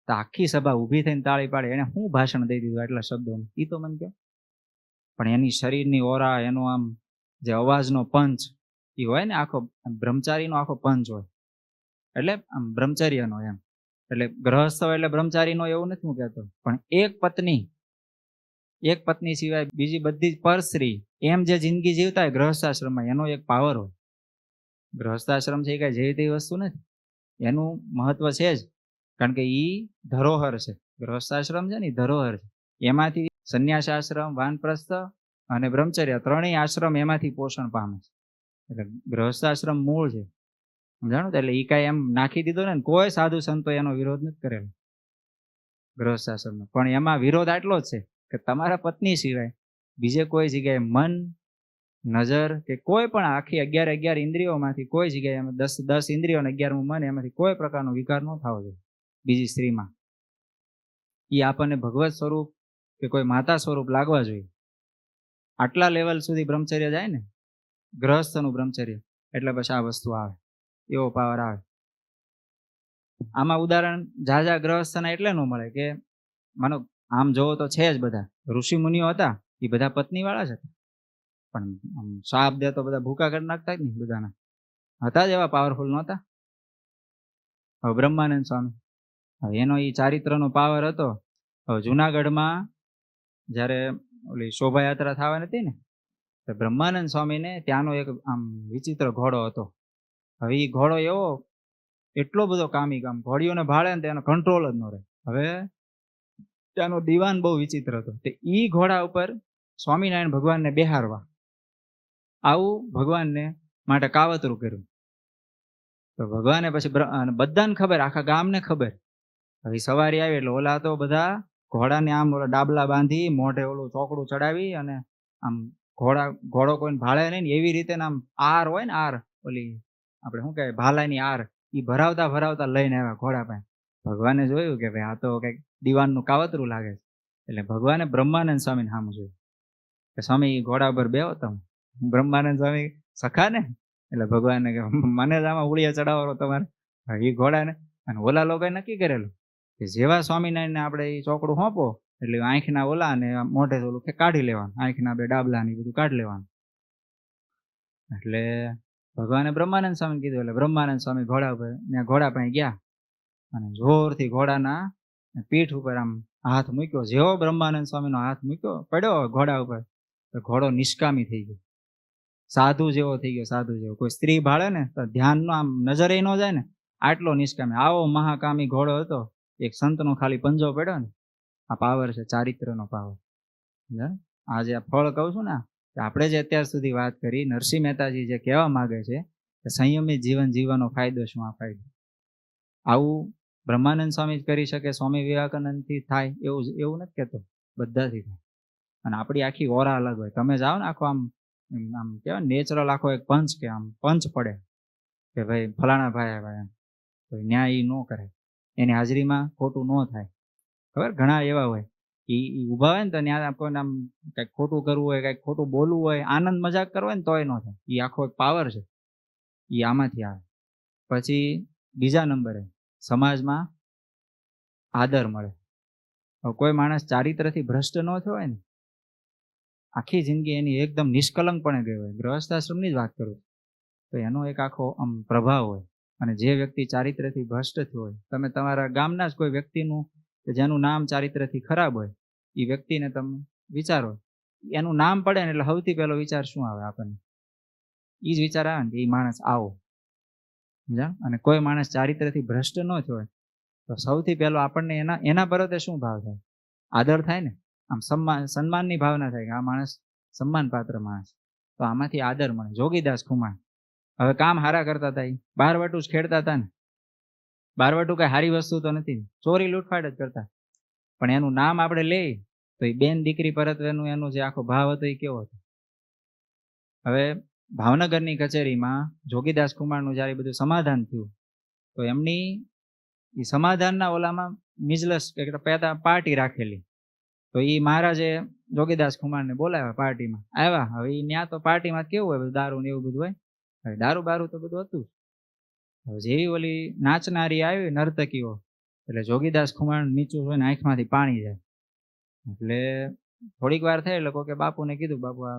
તો આખી સભા ઊભી થઈને તાળી પાડે. એને શું ભાષણ દઈ દીધું એટલા શબ્દોમાં, એ તો મને કહો. પણ એની શરીરની ઓરા, એનો આમ જે અવાજનો પંચ એ હોય ને, આખો બ્રહ્મચારીનો આખો પંચ હોય, એટલે આમ બ્રહ્મચર્યનો એમ. એટલે ગ્રહસ્થ હોય એટલે બ્રહ્મચારીનો એવું નથી હું કહેતો, પણ એક પત્ની સિવાય બીજી બધી જ પરસ્ત્રી એમ જે જિંદગી જીવતા હોય ગ્રહસ્થાશ્રમમાં, એનો એક પાવર હોય. ગ્રહસ્થાશ્રમ છે એ કઈ જેવી તેવી વસ્તુ નથી, એનું મહત્વ છે જ, કારણ કે એ ધરોહર છે. ગ્રહસ્થાશ્રમ છે ને એ ધરોહર છે. એમાંથી સંન્યાસ આશ્રમ, વાનપ્રસ્થ અને બ્રહ્મચર્ય, ત્રણેય આશ્રમ એમાંથી પોષણ પામે છે. એટલે ગ્રહસ્થાશ્રમ મૂળ છે, સમજાણું? એટલે એ કાંઈ એમ નાખી દીધો ને, કોઈ સાધુ સંતો એનો વિરોધ નથી કરેલો ગ્રહસ્થાશ્રમનો. પણ એમાં વિરોધ આટલો જ છે કે તમારા પત્ની સિવાય બીજે કોઈ જગ્યાએ મન, નજર કે કોઈ પણ આખી 11 ઇન્દ્રિયોમાંથી કોઈ જગ્યાએ, એમ 10 ઇન્દ્રિયો ને 11મું મન, એમાંથી કોઈ પ્રકારનો વિકાર ન થવો જોઈએ બીજી સ્ત્રીમાં. એ આપણને ભગવત સ્વરૂપ કે કોઈ માતા સ્વરૂપ લાગવા જોઈએ. આટલા લેવલ સુધી બ્રહ્મચર્ય જાય ને, ગ્રહસ્થનું બ્રહ્મચર્ય, એટલે પછી આ વસ્તુ આવે, એવો પાવર આવે. આમાં ઉદાહરણ જાજા ગ્રહસ્થના એટલે ન મળે કે માનો આમ જોવો તો છે જ, બધા ઋષિ મુનિઓ હતા એ બધા પત્ની વાળા જ હતા, પણ શાપ દે તો બધા ભૂકા કરી નાખતા જ નહીં, બધાના હતા જ એવા પાવરફુલ નહોતા. હવે બ્રહ્માનંદ સ્વામી, હવે એનો એ ચારિત્રનો પાવર હતો. હવે જુનાગઢમાં જ્યારે ઓલી શોભાયાત્રા થવાની હતી ને, તો બ્રહ્માનંદ સ્વામીને ત્યાંનો એક આમ વિચિત્ર ઘોડો હતો. હવે એ ઘોડો એવો એટલો બધો કામી, ઘોડીઓને ભાળે ને તેનો કંટ્રોલ જ ન રહે. હવે ત્યાંનો દીવાન બહુ વિચિત્ર હતો, તે ઈ ઘોડા ઉપર સ્વામિનારાયણ ભગવાનને બેહારવા, આવું ભગવાનને માટે કાવતરું કર્યું. તો ભગવાને પછી બધાને ખબર, આખા ગામને ખબર. હવે સવારી આવી એટલે ઓલા તો બધા ઘોડાને આમ ઓલા ડાબલા બાંધી, મોઢે ઓલું ચોકડું ચડાવી, અને આમ ઘોડો કોઈને ભાળે નહીં ને એવી રીતે આમ આર હોય ને, આર ઓલી આપણે શું કહેવાય ભાલાની આર, એ ભરાવતા લઈને આવ્યા ઘોડા પાસે. ભગવાને જોયું કે ભાઈ આ તો કંઈક દીવાનનું કાવતરું લાગે છે. એટલે ભગવાને બ્રહ્માનંદ સ્વામીને સામું જોયું કે સ્વામી ઘોડા ઉપર બેહો તમે. બ્રહ્માનંદ સ્વામી સખા ને, એટલે ભગવાનને કે મને જ આમાં ઉળિયા ચડાવવાનો તમારે. એ ઘોડાને, અને ઓલા લોકોએ નક્કી કરેલું કે જેવા સ્વામિનારાયણને આપણે એ ચોકડું સોંપો એટલે આંખના ઓલા ને મોઢે ઓલું કાઢી લેવાનું, આંખના બે ડાબલા ને બધું કાઢી લેવાનું. એટલે ભગવાને બ્રહ્માનંદ સ્વામી કીધું, એટલે બ્રહ્માનંદ સ્વામી ઘોડા પાસે ગયા અને જોરથી ઘોડાના પીઠ ઉપર આમ હાથ મૂક્યો. જેવો બ્રહ્માનંદ સ્વામીનો હાથ મૂક્યો પડ્યો ઘોડા ઉપર, તો ઘોડો નિષ્કામી થઈ ગયો, સાધુ જેવો થઈ ગયો, સાધુ જેવો. કોઈ સ્ત્રી ભાળે ને તો ધ્યાનનો આમ નજરે ન જાય ને, આટલો નિષ્કામી. આવો મહાકામી ઘોડો હતો. એક સંતનો ખાલી પંજો પડ્યો ને, આ પાવર છે, ચારિત્રનો પાવર. આજે આ ફળ કહું છું ને, કે આપણે જે અત્યાર સુધી વાત કરી, નરસિંહ મહેતાજી જે કહેવા માંગે છે કે સંયમિત જીવન જીવવાનો ફાયદો શું, આ ફાયદો આવું બ્રહ્માનંદ સ્વામી જ કરી શકે, સ્વામી વિવેકાનંદથી થાય એવું નથી કહેતો, બધાથી થાય. અને આપણી આખી ઓરા અલગ હોય. તમે જાઓ ને આખો આમ કહેવાય નેચરલ આખો એક પંચ, કે આમ પંચ પડે કે ભાઈ ફલાણા ભાઈ આવ્યા, એમ તો ન્યાય એ ન કરે, એની હાજરીમાં ખોટું ન થાય. ખબર ઘણા એવા હોય એ ઊભા હોય ને, તો ત્યાં કોઈને આમ કંઈક ખોટું કરવું હોય, કંઈક ખોટું બોલવું હોય, આનંદ મજાક કરવો હોય ને તોય ન થાય. એ આખો એક પાવર છે, એ આમાંથી આવે. પછી બીજા નંબરે સમાજમાં આદર મળે. કોઈ માણસ ચારિત્રથી ભ્રષ્ટ ન થયો હોય ને, આખી જિંદગી એની એકદમ નિષ્કલંકપણે ગઈ હોય, ગૃહસ્થાશ્રમની જ વાત કરું તો એનો એક આખો આમ પ્રભાવ હોય. અને જે વ્યક્તિ ચારિત્રથી ભ્રષ્ટ થયો હોય, તમે તમારા ગામના જ કોઈ વ્યક્તિનું કે જેનું નામ ચારિત્રથી ખરાબ હોય, એ વ્યક્તિને તમે વિચારો, એનું નામ પડે ને એટલે સૌથી પહેલો વિચાર શું આવે આપણને? એ જ વિચાર આવે ને કે એ માણસ આવો, સમજા. અને કોઈ માણસ ચારિત્રથી ભ્રષ્ટ ન થયો હોય તો સૌથી પહેલો આપણને એના પરોતે શું ભાવ થાય? આદર થાય ને, આમ સન્માનની ભાવના થાય કે આ માણસ સન્માન પાત્ર માણસ, તો આમાંથી આદર મળે. જોગીદાસ ખુમાણ હવે કામ હારા કરતા હતા, બારવટું જ ખેડતા હતા ને. બારવટું કઈ સારી વસ્તુ તો નથી, ચોરી લૂંટફાટ જ કરતા, પણ એનું નામ આપણે લઈ તો એ બેન દીકરી પરત્વેનું એનો જે આખો ભાવ હતો એ કેવો હતો. હવે ભાવનગરની કચેરીમાં જોગીદાસ કુમારનું જ્યારે બધું સમાધાન થયું તો એમની એ સમાધાનના ઓલામાં મિજલસ કે પેદા પાર્ટી રાખેલી. તો એ મહારાજે જોગીદાસ કુમારને બોલાવ્યા પાર્ટીમાં. આવ્યા, હવે એ ત્યાં તો પાર્ટીમાં કેવું હોય, બધું દારૂ ને એવું બધું હોય, હવે દારૂ બારૂ તો બધું હતું. હવે જેવી ઓલી નાચનારી આવી નર્તકીઓ, એટલે જોગીદાસ કુમાર નીચું હોય ને આંખમાંથી પાણી જાય. એટલે થોડીક વાર થઈ એટલે કે બાપુને કીધું, બાપુ આ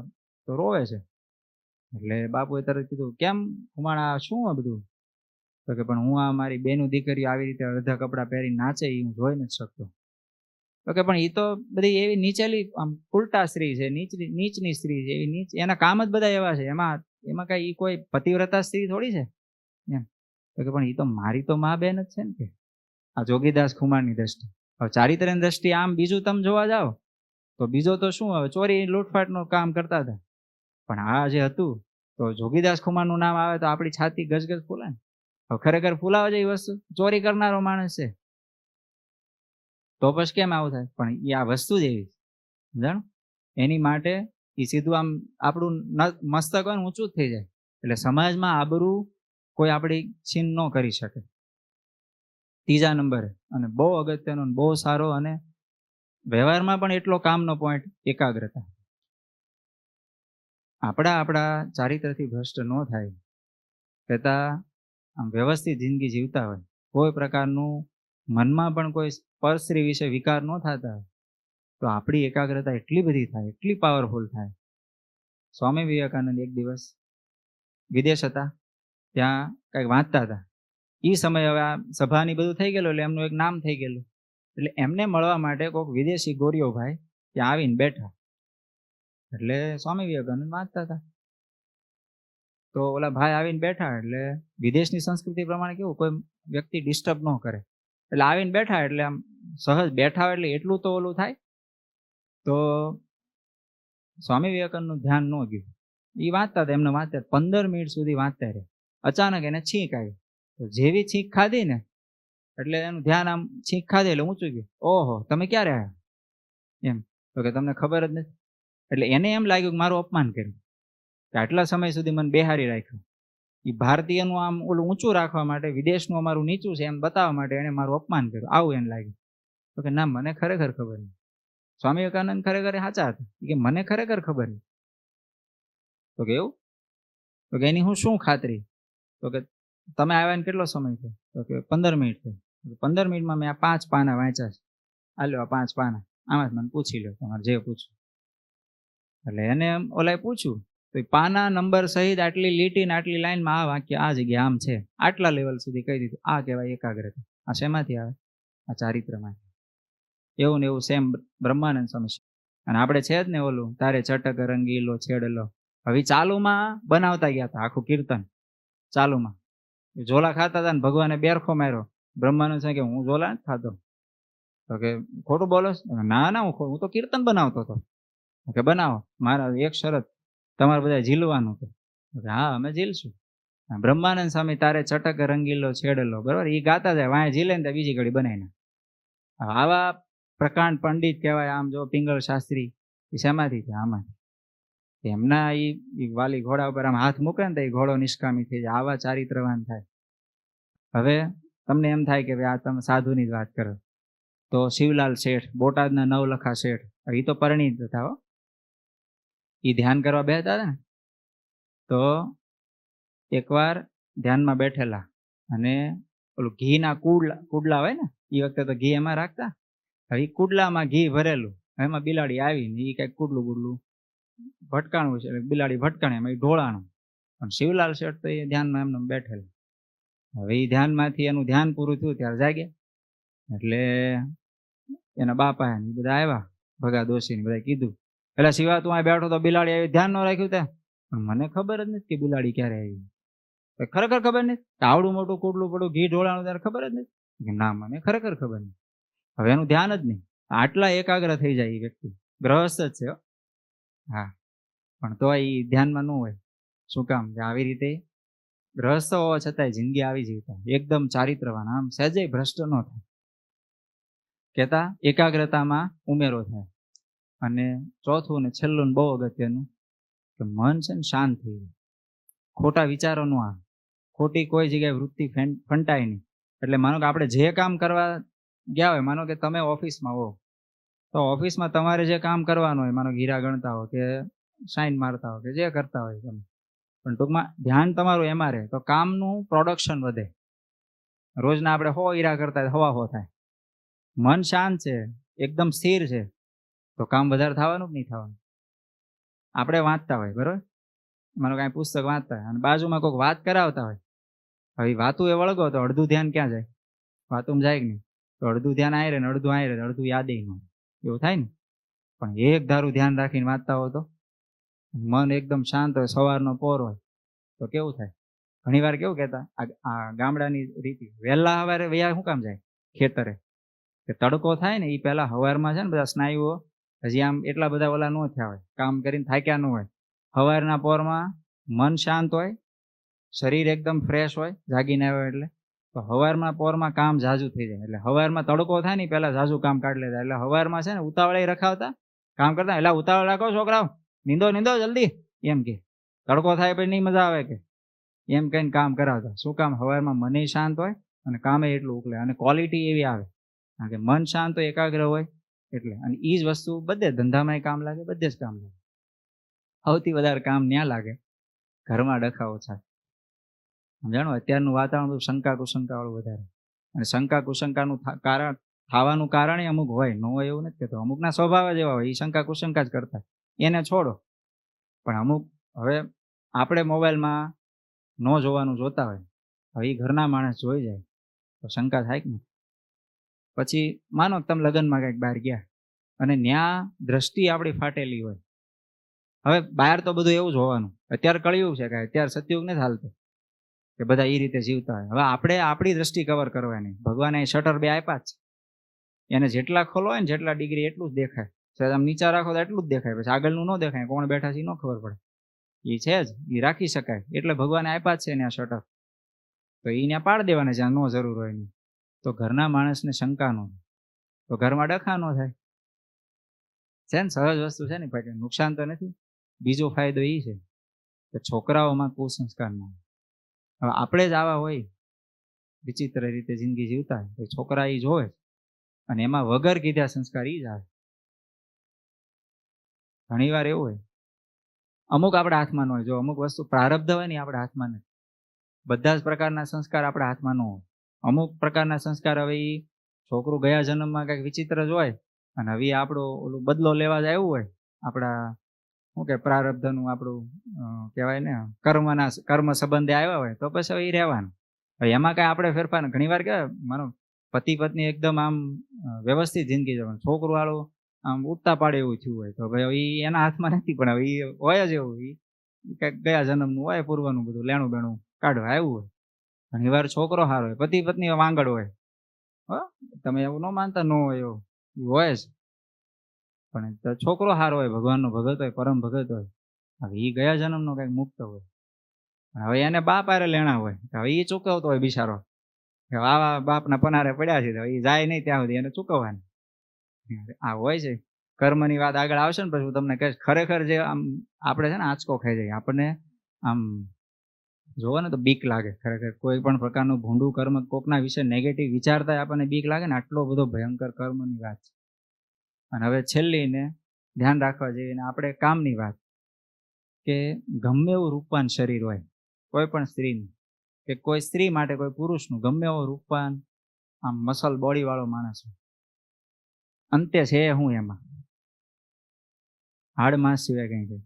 તો રોવે છે. એટલે બાપુએ તરત કીધું, કેમ કુમાર આ શું આ બધું? તો કે પણ હું આ મારી બેનું દીકરીઓ આવી રીતે અડધા કપડાં પહેરી નાચે એ હું જોઈ નથી શકતો. તો કે પણ એ તો બધી એવી નીચેલી આમ ઉલટા સ્ત્રી છે, નીચની સ્ત્રી છે, એવી નીચ, એના કામ જ બધા એવા છે, એમાં કઈ ઈ કોઈ પતિવ્રતા સ્ત્રી થોડી છે એમ. તો કે પણ એ તો મારી તો મા બેન જ છે ને. કે આ જોગીદાસ કુમારની દ્રષ્ટિ. હવે ચારિત્ર્યની દ્રષ્ટિ આમ બીજું તમે જોવા જાઓ તો બીજો તો શું, હવે ચોરી લૂંટફાટનું કામ કરતા હતા, પણ આ જે હતું તો જોગીદાસ કુમારનું નામ આવે તો આપણી છાતી ગજગજ ફૂલે ને. હવે ખરેખર ફૂલાવે છે એ વસ્તુ, ચોરી કરનારો માણસ છે તો પછી કેમ આવું થાય? પણ એ આ વસ્તુ જ એવી, સમજાણું? એની માટે એ સીધું આમ આપણું મસ્તક હોય ને ઊંચું જ થઈ જાય. એટલે સમાજમાં આબરૂ કોઈ આપણી છીન ન કરી શકે. ત્રીજા નંબરે અને બહુ અગત્યનો, બહુ સારો અને વ્યવહારમાં પણ એટલો કામનો પોઈન્ટ, એકાગ્રતા. આપણા ચારિત્રથી ભ્રષ્ટ ન થાય છતાં આમ વ્યવસ્થિત જિંદગી જીવતા હોય, કોઈ પ્રકારનું મનમાં પણ કોઈ પરસ્ત્રી વિશે વિકાર ન થતા હોય, તો આપણી એકાગ્રતા એટલી બધી થાય, એટલી પાવરફુલ થાય. સ્વામી વિવેકાનંદ એક દિવસ વિદેશ હતા, ત્યાં કંઈક વાંચતા હતા. એ સમયે હવે આ સભાની બધું થઈ ગયેલું એટલે એમનું એક નામ થઈ ગયેલું. એટલે એમને મળવા માટે કોઈક વિદેશી ગોરીઓ ભાઈ ત્યાં આવીને બેઠા. એટલે સ્વામી વિવેકાનંદ વાંચતા હતા તો ઓલા ભાઈ આવીને બેઠા. એટલે વિદેશની સંસ્કૃતિ પ્રમાણે કેવું, કોઈ વ્યક્તિ ડિસ્ટર્બ ન કરે, એટલે આવીને બેઠા એટલે આમ સહજ બેઠા હોય એટલે એટલું તો ઓલું થાય. તો સ્વામી વિવેકાનંદનું ધ્યાન ન ગયું, એ વાંચતા હતા, એમને વાંચતા 15 મિનિટ સુધી વાંચતા રહ્યા. અચાનક એને છીંક આવી. તો જેવી છીંક ખાધી ને એટલે એનું ધ્યાન આમ છીંક ખાધી એટલે ઊંચું ગયું. ઓહો, તમે ક્યારે આવ્યા એમ? તો કે તમને ખબર જ નથી. એટલે એને એમ લાગ્યું કે મારું અપમાન કર્યું, કે આટલા સમય સુધી મને બેહારી રાખ્યું. એ ભારતીયનું આમ ઓલું ઊંચું રાખવા માટે, વિદેશનું અમારું નીચું છે એમ બતાવવા માટે એને મારું અપમાન કર્યું, આવું એને લાગ્યું. તો કે ના, મને ખરેખર ખબર નહીં. સ્વામી વિવેકાનંદ ખરેખર સાચા હતા, કે મને ખરેખર ખબર નહીં. તો કે એવું? તો કે એની હું શું ખાતરી? તો કે તમે આવ્યા ને કેટલો સમય થયો? તો કે 15 મિનિટ થઈ. 15 મિનિટમાં મેં આ 5 પાના વાંચ્યા છે, આ લો આ 5 પાના, આમાં જ મને પૂછી લો તમારે જે પૂછવું. એટલે એને ઓલાએ પૂછ્યું તો પાના નંબર સહિત આટલી લીટી ને આટલી લાઈનમાં આ વાક્ય આ જગ્યા આમ છે, આટલા લેવલ સુધી કહી દીધું. આ કહેવાય એકાગ્રતા. આ શેમાંથી આવે? આ ચારિત્રમાંથી. એવું ને એવું સેમ બ્રહ્માનંદ સ્વામી. અને આપણે છે જ ને ઓલું, તારે ચટક રંગીલો છેડલો. હવે ચાલુમાં બનાવતા ગયા હતા આખું કીર્તન. ચાલુમાં ઝોલા ખાતા હતા ને ભગવાને બેરખો માર્યો. બ્રહ્માનંદ સ્વામી કે હું ઝોલા નથી ખાતો. તો કે ખોટું બોલો? ના ના, હું તો કીર્તન બનાવતો હતો. કે બનાવો, મારા એક શરત, તમારે બધા ઝીલવાનું. હા, અમે ઝીલશું. બ્રહ્માનંદ સ્વામી તારે ચટક રંગીલો છેડલો, બરાબર, એ ગાતા જાય, વાંય ઝીલે ને બીજી ઘડી બનાવીને. આવા પ્રકાંડ પંડિત કહેવાય. આમ જો પિંગળ શાસ્ત્રી, એ શેમાંથી છે? આમાંથી. એમના એ વાલી ઘોડા ઉપર આમ હાથ મૂકે ને તો એ ઘોડો નિષ્કામી થઈ જાય. આવા ચારિત્રવાન થાય. હવે તમને એમ થાય કે આ તમે સાધુની જ વાત કરો તો શિવલાલ શેઠ, બોટાદના નવલખા શેઠ, એ તો પરિણીત હતા હો. એ ધ્યાન કરવા બેઠા હતા ને તો એકવાર ધ્યાનમાં બેઠેલા અને ઓલું ઘીના કુડલા હોય ને, એ વખતે તો ઘી એમાં રાખતા. હવે એ કુડલામાં ઘી ભરેલું, એમાં બિલાડી આવીને એ કંઈક કુડલું ભટકાણું છે, એટલે બિલાડી ભટકાણે એમાં એ ઢોળાણું. પણ શિવલાલ શેઠ તો એ ધ્યાનમાં એમને બેઠેલા. હવે એ ધ્યાનમાંથી એનું ધ્યાન પૂરું થયું ત્યારે જાગ્યા. એટલે એના બાપા એ બધા આવ્યા, ભગા દોશી ને બધા કીધું, એટલે શિવા તું આ બેઠો તો બિલાડી આવી, ધ્યાન ન રાખ્યું ત્યાં? પણ મને ખબર જ નથી કે બિલાડી ક્યારે આવી. ખરેખર ખબર નથી? આવડું મોટું કુડલું પડું ઘી ઢોળાણું ત્યારે ખબર જ નથી? ના, મને ખરેખર ખબર નહીં. હવે એનું ધ્યાન જ નહીં. આટલા એકાગ્ર થઈ જાય એ વ્યક્તિ, ગ્રહસ્થ જ છે. હા, પણ તો એ ધ્યાનમાં ન હોય. શું કામ? કે આવી રીતે ગ્રહસ્થ હોવા છતાંય જિંદગી આવી જીવતા, એકદમ ચારિત્રવાન, આમ સહેજે ભ્રષ્ટ ન થાય. કહેતા એકાગ્રતામાં ઉમેરો થાય. અને ચોથું ને છેલ્લું ને બહુ અગત્યનું, કે મન છે ને શાંત થઈ જાય. ખોટા વિચારો ન આવે, ખોટી કોઈ જગ્યાએ વૃત્તિ ફંટાય નહીં. એટલે માનો કે આપણે જે કામ કરવા ગયા હોય, માનો કે તમે ઓફિસમાં હો, તો ઓફિસમાં તમારે જે કામ કરવાનું હોય, માનો હીરા ગણતા હો કે સાઇન મારતા હો કે જે કરતા હોય તમે, પણ ટૂંકમાં ધ્યાન તમારું એમાં રહે તો કામનું પ્રોડક્શન વધે. રોજના આપણે 100 હીરા કરતા હોય, 100 થાય. મન શાંત છે, એકદમ સ્થિર છે, તો કામ વધારે થવાનું કે નહીં થવાનું? આપણે વાંચતા હોય, બરોબર, માનો કાંઈ પુસ્તક વાંચતા હોય અને બાજુમાં કોઈક વાત કરાવતા હોય, હવે વાતું એ વળગો તો અડધું ધ્યાન ક્યાં જાય? વાતુમાં જાય કે નહીં? તો અડધું ધ્યાન આય રહે ને અડધું આય રહે, અડધું યાદે ન હોય. એવું થાય ને? પણ એક ધારું ધ્યાન રાખીને વાંચતા હોય તો મન એકદમ શાંત હોય, સવારનો પોર હોય, તો કેવું થાય? ઘણી વાર કેવું કહેતા, આ ગામડાની રીતિ, વહેલા સવારે વયા શું કામ જાય ખેતરે? કે તડકો થાય ને એ પહેલા સવારમાં છે ને બધા સ્નાયુઓ હજી આમ એટલા બધા ઓલા ન થયા હોય, કામ કરીને થાક્યા ન હોય. સવારના પોરમાં મન શાંત હોય, શરીર એકદમ ફ્રેશ હોય, જાગીને આવ્યો એટલે. તો સવારમાં પોરમાં કામ ઝાઝું થઈ જાય. એટલે સવારમાં તડકો થાય ને પહેલા ઝાઝું કામ કાઢી લેતા. એટલે સવારમાં છે ને ઉતાવળે રખાવતા કામ કરતા, એટલે ઉતાવળ રાખો છોકરાઓ, નીંદો જલ્દી, એમ કે. તડકો થાય પછી નહીં મજા આવે કે, એમ કહીને કામ કરાવતા. શું કામ? સવારમાં મને શાંત હોય અને કામે એટલું ઉકલે અને ક્વોલિટી એવી આવે. કારણ કે મન શાંત હોય, એકાગ્ર હોય એટલે. અને એ જ વસ્તુ બધે ધંધામાં કામ લાગે, બધે જ કામ લાગે. સૌથી વધારે કામ ન્યા લાગે ઘરમાં ડખા ઓછા. સમજાણો? અત્યારનું વાતાવરણ શંકા કુશંકા વાળું વધારે, અને શંકા કુશંકાનું કારણ થવાનું કારણ અમુક હોય, ન હોય એવું નથી કહેતો. અમુકના સ્વભાવ જ એવા હોય, એ શંકા કુશંકા જ કરતા, એને છોડો. પણ અમુક, હવે આપણે મોબાઈલમાં ન જોવાનું જોતા હોય, હવે એ ઘરના માણસ જોઈ જાય તો શંકા થાય કે નહીં? પછી માનો તમે લગ્નમાં કંઈક બહાર ગયા અને ન્યા દ્રષ્ટિ આપણી ફાટેલી હોય. હવે બહાર તો બધું એવું જ હોવાનું. અત્યારે કળિયુગ છે, કે અત્યારે સતયુગ નથી હાલતો કે બધા એ રીતે જીવતા હોય. હવે આપણે આપણી દ્રષ્ટિ કવર કરવાની. ભગવાને શટર 2 આપ્યા જ છે. એને જેટલા ખોલો હોય ને જેટલા ડિગ્રી એટલું જ દેખાય. આમ નીચા રાખો તો એટલું જ દેખાય, પછી આગળનું ન દેખાય, કોણ બેઠા છે એ ન ખબર પડે. એ છે જ, એ રાખી શકાય. એટલે ભગવાને આપ્યા જ છે ને આ શટર, તો એને પાડી દેવાના જ્યાં ન જરૂર હોય નહીં. તો ઘરના માણસને શંકા ન થાય, તો ઘરમાં ડખા ન થાય. છે ને, સહજ વસ્તુ છે ને ભાઈ, નુકસાન તો નથી. બીજો ફાયદો એ છે કે છોકરાઓમાં કુસંસ્કાર ન હોય. હવે આપણે જ આવા હોય, વિચિત્ર રીતે જિંદગી જીવતા હોય, તો છોકરા એ જોવે અને એમાં વગર કીધા સંસ્કાર એ જ આવે. ઘણી વાર એવું હોય, અમુક આપણા હાથમાં ન હોય. જો અમુક વસ્તુ પ્રારબ્ધ હોય ને આપણા હાથમાં નથી. બધા જ પ્રકારના સંસ્કાર આપણા હાથમાં ન હોય. અમુક પ્રકારના સંસ્કાર, હવે એ છોકરું ગયા જન્મમાં કંઈક વિચિત્ર જ હોય અને હવે આપણો ઓલું બદલો લેવા જ આવ્યું હોય, આપણા શું કે પ્રારબ્ધનું આપણું કહેવાય ને, કર્મ સંબંધે આવ્યા હોય, તો પછી એ રહેવાનું. એમાં કાંઈ આપણે ફેરફાર. ઘણી વાર કહેવાય, માનો પતિ પત્ની એકદમ આમ વ્યવસ્થિત જિંદગી જવાનું, છોકરું વાળું આમ ઉઠતા પાડે એવું થયું હોય, તો ભાઈ એ એના હાથમાં નથી. પણ હવે એ હોય જ એવું, એ કંઈક ગયા જન્મનું હોય, પૂર્વનું બધું લેણું બેણું કાઢવા આવ્યું હોય. ઘણી વાર છોકરો સારો હોય, પતિ પત્ની વાંગડ હોય. તમે એવું ન માનતા, ન હોય એવું, એ હોય જ. પણ છોકરો સારો હોય, ભગવાનનો ભગત હોય, પરમ ભગત હોય, હવે એ ગયા જન્મનો કંઈક મુક્ત હોય. હવે એને બાપ આરે લેણા હોય, હવે એ ચૂકવતો હોય બિચારો, કે આવા બાપના પનારે પડ્યા છે, એ જાય નહીં ત્યાં સુધી એને ચૂકવવાની. આ હોય છે. કર્મની વાત આગળ આવશે ને પછી હું તમને કહીશ. ખરેખર જે આમ આપણે છે ને આંચકો ખાઈ જાય, આપણને આમ જોવો ને તો બીક લાગે. ખરેખર કોઈ પણ પ્રકારનું ભૂંડું કર્મ, કોકના વિશે નેગેટિવ વિચારતા આપણને બીક લાગે ને, આટલો બધો ભયંકર કર્મની વાત છે. અને હવે છેલ્લી ને ધ્યાન રાખવા જેવી ને આપણે કામની વાત, કે ગમે એવું રૂપવાન શરીર હોય કોઈ પણ સ્ત્રીનું, કે કોઈ સ્ત્રી માટે કોઈ પુરુષનું, ગમે એવો રૂપવાન આમ મસલ બોડી વાળો માણસ હોય, અંતે છે હું એમાં હાડ માંસ સિવાય કંઈ છે.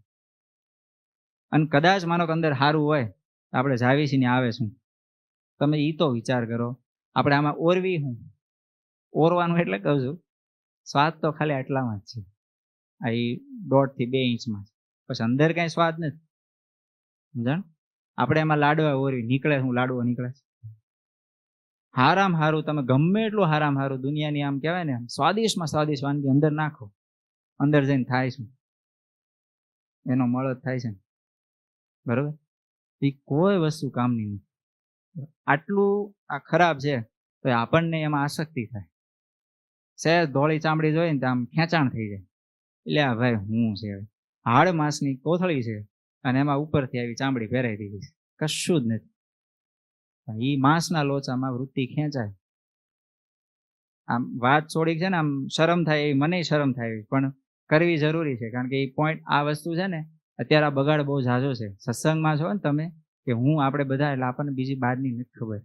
અને કદાચ માનો કે અંદર સારું હોય તો આપણે જાવી છીએ ને આવે શું. તમે ઈ તો વિચાર કરો. આપણે આમાં ઓરવી હું ઓરવાનું એટલે કહું છું, સ્વાદ તો ખાલી આટલામાં જ છે. આ 1.5 થી 2 ઇંચમાં. પછી અંદર કાંઈ સ્વાદ નથી. સમજણ? આપણે એમાં લાડવા ઓરવી નીકળે શું લાડવો નીકળે. હારામ હારું તમે ગમે એટલું હારામ હારું દુનિયાની આમ કહેવાય ને સ્વાદિષ્ટમાં સ્વાદિષ્ટ વાનગી અંદર નાખો, અંદર જઈને થાય શું? એનો મળો જ થાય છે ને. બરોબર? એ કોઈ વસ્તુ કામની નથી. આટલું આ ખરાબ છે તો આપણને એમાં આસક્તિ થાય. સહેજ ધોળી ચામડી જોઈએ ને તો આમ ખેંચાણ થઈ જાય. એટલે આ ભાઈ હું છે હાડ માંસની કોથળી છે અને એમાં ઉપરથી આવી ચામડી પહેરાઈ દીધી છે, કશું જ નથી. એ માંસના લોચામાં વૃત્તિ ખેંચાય. આમ વાત થોડીક છે ને આમ શરમ થાય એવી, મને શરમ થાય એવી, પણ કરવી જરૂરી છે. કારણ કે એ પોઈન્ટ આ વસ્તુ છે ને અત્યારે આ બગાડ બહુ ઝાઝો છે. સત્સંગમાં છો ને તમે કે હું આપણે બધા એટલે આપણને બીજી બહારની નથી ખબર.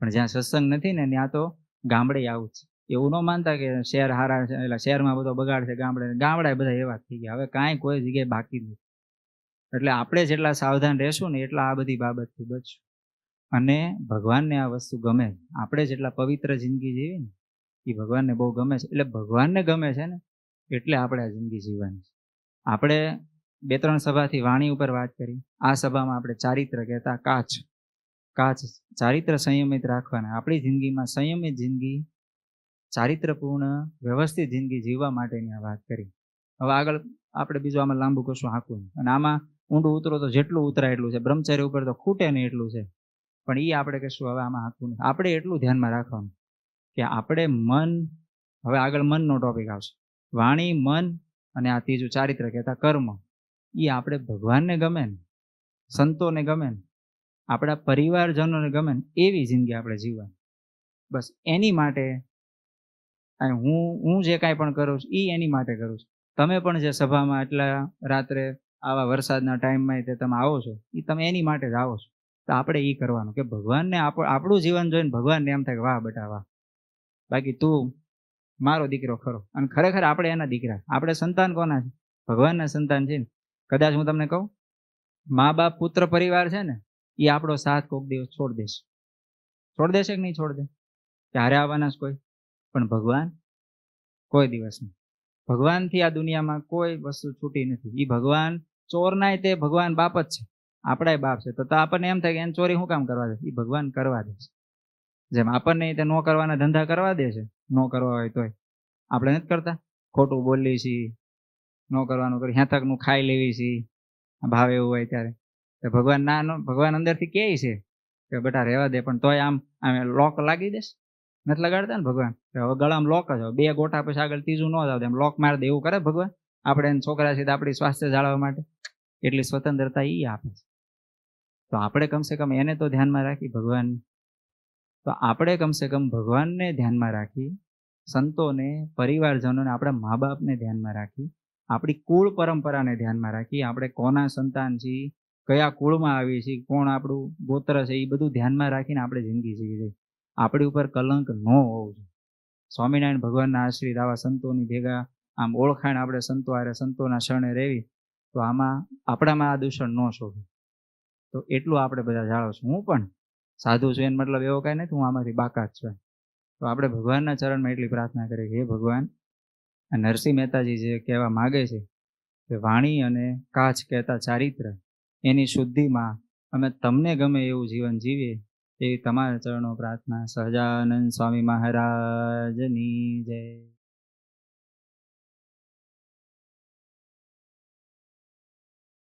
પણ જ્યાં સત્સંગ નથી ને ત્યાં તો ગામડે આવું છે. એવું ન માનતા કે શહેર હારા છે એટલે શહેરમાં બધો બગાડ છે, ગામડા બધા એવા થઈ ગયા. હવે કાંઈ કોઈ જગ્યાએ બાકી નથી. એટલે આપણે જેટલા સાવધાન રહેશું ને એટલા આ બધી બાબતથી બચશું. અને ભગવાનને આ વસ્તુ ગમે. આપણે જેટલા પવિત્ર જિંદગી જીવી ને એ ભગવાનને બહુ ગમે છે. એટલે ભગવાનને ગમે છે ને એટલે આપણે આ જિંદગી જીવવાની છે. આપણે 2-3 સભાથી વાણી ઉપર વાત કરી. આ સભામાં આપણે ચારિત્ર કહેતા કાચ ચારિત્ર સંયમિત રાખવાના. આપણી જિંદગીમાં સંયમિત જિંદગી, ચારિત્રપૂર્ણ વ્યવસ્થિત જિંદગી જીવવા માટેની આ વાત કરી. હવે આગળ આપણે બીજું આમાં લાંબુ કશું હાંકવું નહીં. અને આમાં ઊંડું ઉતરો તો જેટલું ઉતરાય એટલું છે. બ્રહ્મચર્ય ઉપર તો ખૂટે નહીં એટલું છે. પણ એ આપણે કશું હવે આમાં હાંકવું નહીં. આપણે એટલું ધ્યાનમાં રાખવાનું કે આપણે મન, હવે આગળ મનનો ટોપિક આવશે. વાણી, મન અને આ ત્રીજું ચારિત્ર કહેતા કર્મ, એ આપણે ભગવાનને ગમે ને, સંતોને ગમે ને, આપણા પરિવારજનોને ગમે ને એવી જિંદગી આપણે જીવવાની. બસ એની માટે હું જે કાંઈ પણ કરું છું એ એની માટે કરું છું. તમે પણ જે સભામાં એટલા રાત્રે આવા વરસાદના ટાઈમમાં તે તમે આવો છો એ તમે એની માટે જ આવો છો. તો આપણે એ કરવાનું કે ભગવાનને આપણું જીવન જોઈને ભગવાનને એમ થાય કે વાહ બેટા વાહ, બાકી તું મારો દીકરો ખરો. અને ખરેખર આપણે એના દીકરા. આપણે સંતાન કોના છે? ભગવાનના સંતાન છે ને. કદાચ હું તમને કહું, મા બાપ પુત્ર પરિવાર છે ને એ આપણો સાથ કોઈક દિવસ છોડ દેશે કે નહીં છોડ દે? ત્યારે આવવાના જ કોઈ. પણ ભગવાન કોઈ દિવસ નહીં. ભગવાનથી આ દુનિયામાં કોઈ વસ્તુ છૂટી નથી. એ ભગવાન ચોરનાય તે ભગવાન બાપ જ છે, આપણાય બાપ છે. તો આપણને એમ થાય કે એને ચોરી શું કામ કરવા દે? એ ભગવાન કરવા દે છે. જેમ આપણને તે નો કરવાના ધંધા કરવા દે છે, નો કરવા હોય તોય આપણે નથી કરતા. ખોટું બોલીએ છીએ, નો કરવાનું કરી, હેતકનું ખાઈ લેવી છીએ ભાવ એવું હોય ત્યારે. ભગવાન ભગવાન અંદરથી કહે છે કે બેટા રહેવા દે, પણ તોય આમ લોક લાગી દેશે. નથી લગાડતા ને ભગવાન. હવે ગળામાં લોક જ, 2 ગોઠા પછી આગળ ત્રીજું ન જાવ, એમ લોક મારી દે એવું કરે ભગવાન. આપણે એને છોકરા છે આપણી સ્વાસ્થ્ય જાળવવા માટે એટલી સ્વતંત્રતા એ આપે છે. તો આપણે કમસે કમ એને તો ધ્યાનમાં રાખી ભગવાન. તો આપણે કમસે કમ ભગવાનને ધ્યાનમાં રાખી, સંતોને, પરિવારજનોને, આપણા મા બાપને ધ્યાનમાં રાખી, આપણી કુળ પરંપરાને ધ્યાનમાં રાખી, આપણે કોના સંતાન છીએ, કયા કુળમાં આવીએ છીએ, કોણ આપણું ગોત્ર છે, એ બધું ધ્યાનમાં રાખીને આપણે જિંદગી જીવી જોઈએ. આપણી ઉપર કલંક ન હોવું જોઈએ. સ્વામિનારાયણ ભગવાનના આશ્રિત આવા સંતોની ભેગા આમ ઓળખાણ આપણે સંતો હારે, સંતોના શરણે રહેવી, તો આમાં આપણામાં આ દૂષણ ન શોભે. તો એટલું આપણે બધા જાળવશું. હું પણ સાધુ છું એનો મતલબ એવો કાંઈ નથી હું આમાંથી બાકાત છું. તો આપણે ભગવાનના ચરણમાં એટલી પ્રાર્થના કરીએ કે હે ભગવાન, નરસિંહ મહેતાજી જે કહેવા માગે છે કે વાણી અને કાચ કહેતા ચારિત્ર, એની શુદ્ધિમાં અમે તમને ગમે એવું જીવન જીવીએ એવી તમારા ચરણો પ્રાર્થના. સહજાનંદ સ્વામી મહારાજની જય.